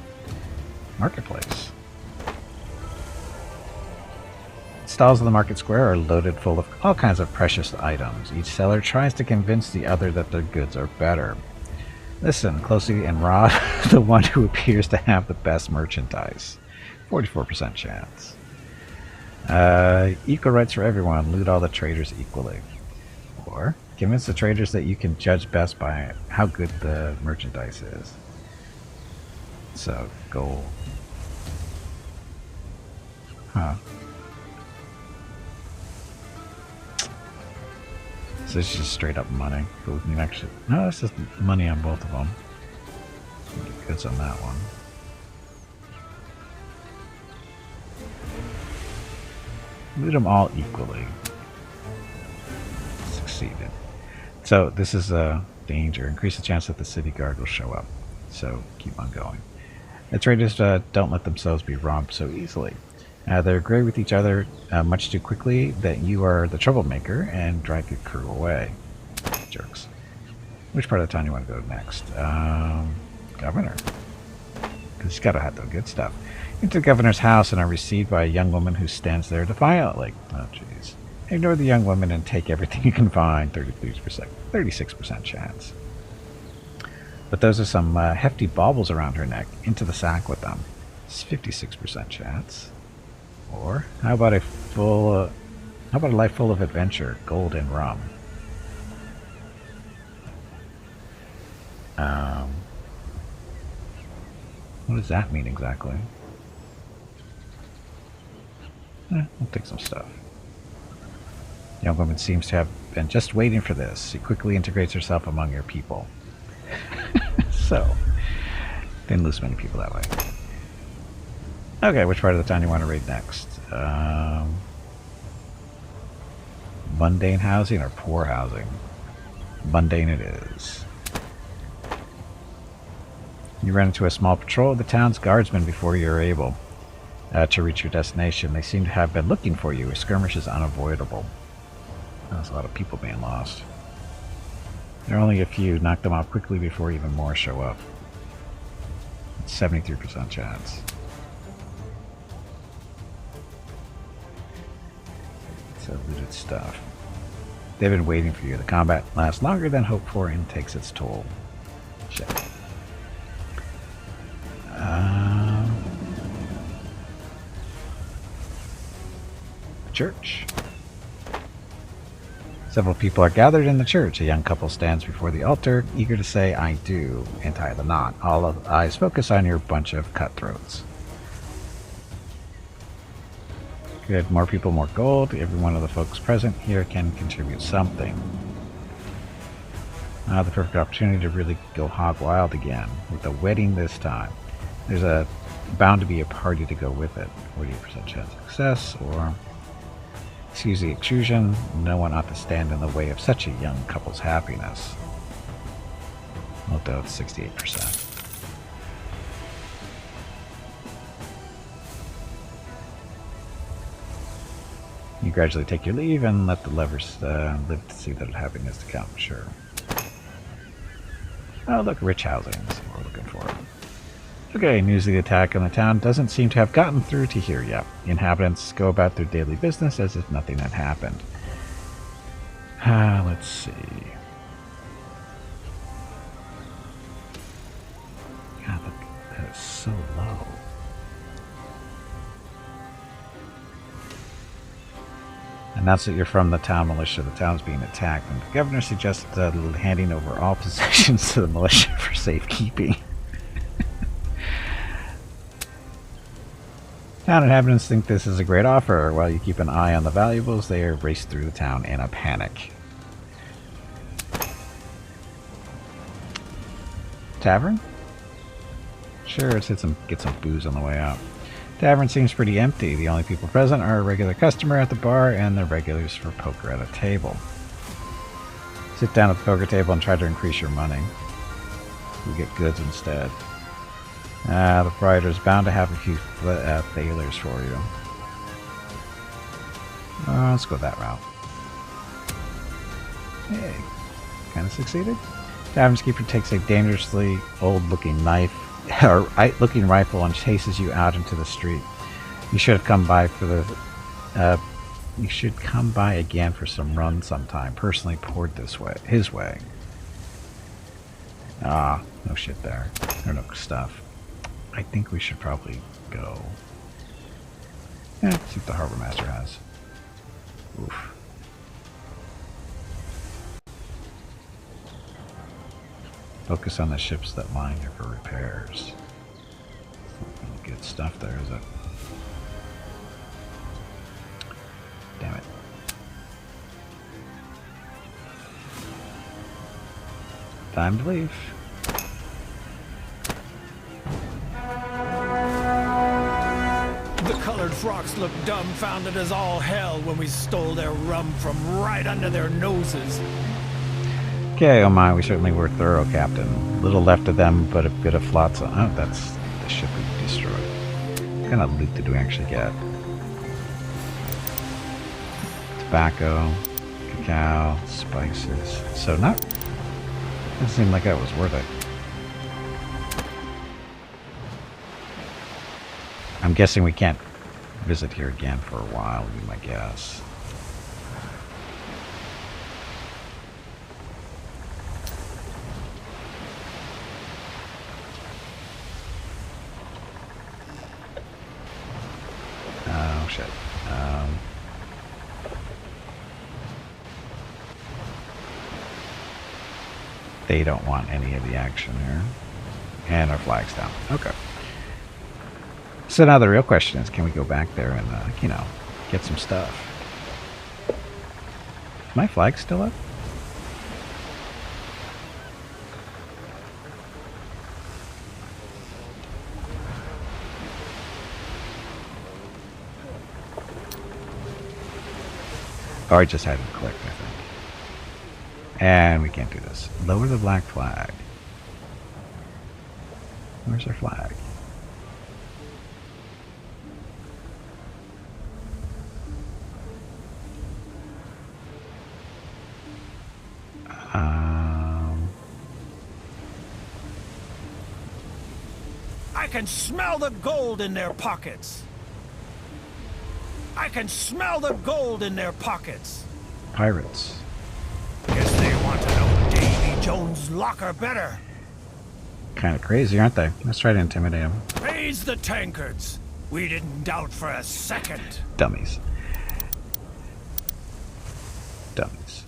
Marketplace. Let's stalls in the market square are loaded full of all kinds of precious items. Each seller tries to convince the other that their goods are better. Listen closely and rob the one who appears to have the best merchandise. 44% chance. Equal rights for everyone. Loot all the traders equally. Or convince the traders that you can judge best by how good the merchandise is. So, gold. Huh. So it's just straight up money. But we can actually... No, it's just money on both of them. Get goods on that one. Loot them all equally. Succeeded. So this is a danger. Increase the chance that the city guard will show up. So keep on going. The traders don't let themselves be robbed so easily. They agree with each other much too quickly that you are the troublemaker and drag your crew away. Jerks. Which part of the town you want to go to next? Governor. Because he's got to have the good stuff. Into the governor's house and are received by a young woman who stands there defiantly. Oh, jeez. Ignore the young woman and take everything you can find. 36% chance. But those are some hefty baubles around her neck. Into the sack with them. It's 56% chance. Or how about a life full of adventure, gold and rum? What does that mean exactly? We'll take some stuff. The young woman seems to have been just waiting for this. She quickly integrates herself among your people. So, didn't lose many people that way. Okay, which part of the town you want to raid next? Mundane housing or poor housing? Mundane it is. You run into a small patrol of the town's guardsmen before you're able to reach your destination. They seem to have been looking for you. A skirmish is unavoidable. There's a lot of people being lost. There are only a few. Knock them out quickly before even more show up. It's 73% chance. So looted stuff. They've been waiting for you. The combat lasts longer than hoped for and takes its toll. Shit. Church. Several people are gathered in the church. A young couple stands before the altar, eager to say, "I do," and tie the knot. All of the eyes focus on your bunch of cutthroats. Good. More people, more gold. Every one of the folks present here can contribute something. Now the perfect opportunity to really go hog wild again. With a wedding this time. There's bound to be a party to go with it. 48% chance of success, or... Excuse the extrusion, no one ought to stand in the way of such a young couple's happiness. Although it's 68%. You gradually take your leave and let the lovers live to see that happiness to come, sure. Oh look, rich housing, that's what we're looking for. Okay, news of the attack on the town doesn't seem to have gotten through to here yet. The inhabitants go about their daily business as if nothing had happened. Let's see. God, look, that is so low. Announce that you're from the town militia. The town's being attacked, and the governor suggests handing over all possessions to the militia for safekeeping. Town inhabitants think this is a great offer. While you keep an eye on the valuables, they are raced through the town in a panic. Tavern? Sure, let's get some booze on the way out. Tavern seems pretty empty. The only people present are a regular customer at the bar and the regulars for poker at a table. Sit down at the poker table and try to increase your money. You get goods instead. The proprietor's bound to have a few failures for you. Let's go that route. Hey, kind of succeeded. Tavern's keeper takes a dangerously old-looking knife, or looking rifle, and chases you out into the street. You should have come by for the You should come by again for some run sometime. Personally poured this way, his way. Ah, no shit there. Or no stuff. I think we should probably go. Yeah, see what the harbor master has. Oof. Focus on the ships that line here for repairs. Not really good stuff there, is it? Damn it. Time to leave. The colored frocks looked dumbfounded as all hell when we stole their rum from right under their noses. Okay, oh my, we certainly were thorough, Captain. Little left of them, but a bit of flotsam. Oh, that's the ship we destroyed. What kind of loot did we actually get? Tobacco, cacao, spices. So not... It seemed like that was worth it. I'm guessing we can't visit here again for a while, would be my guess. Oh, shit. They don't want any of the action here. And our flag's down. Okay. So now the real question is, can we go back there and, you know, get some stuff? Is my flag still up? Oh, I just hadn't clicked, I think. And we can't do this. Lower the black flag. Where's our flag? I can smell the gold in their pockets. I can smell the gold in their pockets. Pirates. Guess they want to know Davy Jones' locker better. Kind of crazy, aren't they? Let's try to intimidate them. Raise the tankards. We didn't doubt for a second. Dummies. Dummies.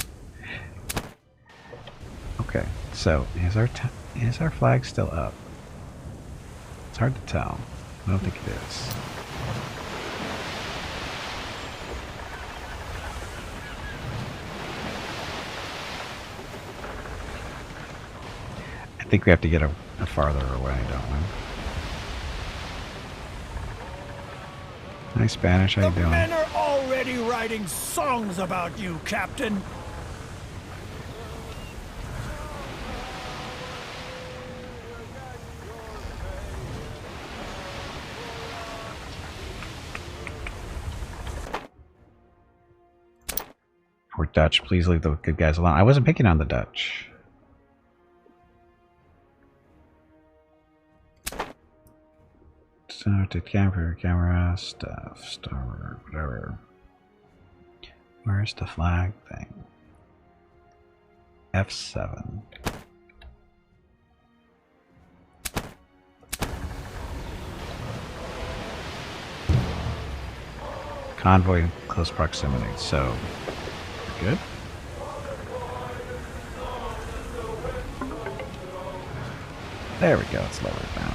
Okay, so is our flag still up? It's hard to tell. I don't think it is. I think we have to get a farther away, don't we? Hi, Spanish. How you doing? The men are already writing songs about you, Captain. Poor Dutch. Please leave the good guys alone. I wasn't picking on the Dutch. Started camera stuff, starboard, whatever. Where's the flag thing? F7. Convoy close proximity, so good. There we go, it's lowered now.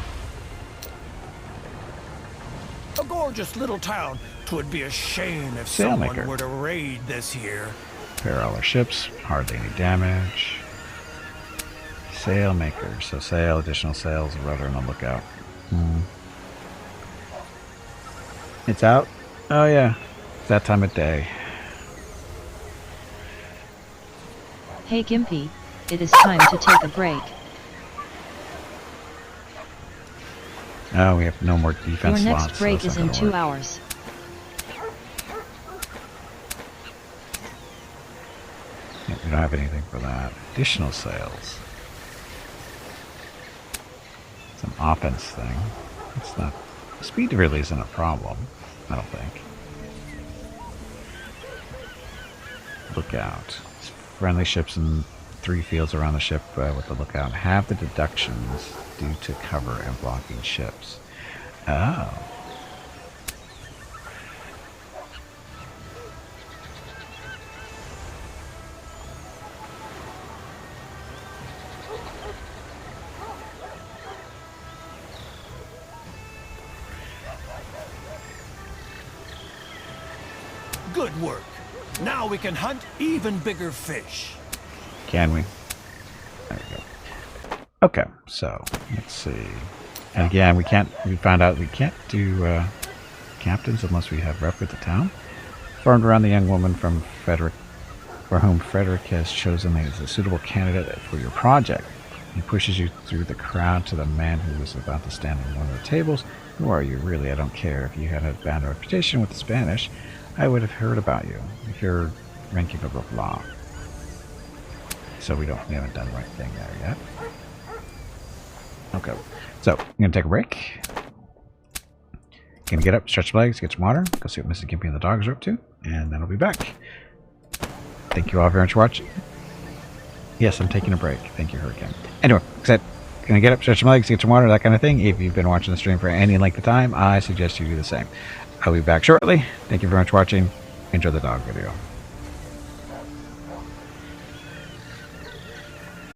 A gorgeous little town. 'Twould be a shame if Sailmaker. someone were to raid this here. Repair all our ships, hardly any damage. Sailmaker, so sail, additional sails, rudder on the lookout. It's out? Oh yeah, it's that time of day. Hey Gimpy, it is time to take a break. Oh, we have no more Your defense slots. next break so is that's not in gonna 2 work. hours. Yeah, we don't have anything for that. Additional sails. Some offense thing. It's not. Speed really isn't a problem, I don't think. lookout. Friendly ships and 3 fields around the ship with the lookout have the deductions due to cover and blocking ships. Oh. Good work. Now we can hunt even bigger fish. Can we? There we go. Okay, so let's see. And again, we found out we can't do captains unless we have rep with the town. Formed around the young woman from Frederick, for whom Frederick has chosen as a suitable candidate for your project. He pushes you through the crowd to the man who was about to stand on one of the tables. Who are you, really? I don't care. If you had a bad reputation with the Spanish, I would have heard about you. If you're ranking blah blah blah. So we haven't done the right thing there yet. Okay, so I'm gonna take a break. Gonna get up, stretch my legs, get some water, go see what Mrs. Gimpy and the dogs are up to, and then I'll be back. Thank you all very much for watching. Yes, I'm taking a break. Thank you, Hurricane. Anyway, gonna get up, stretch my legs, get some water, that kind of thing. If you've been watching the stream for any length of time, I suggest you do the same. I'll be back shortly. Thank you very much for watching. Enjoy the dog video.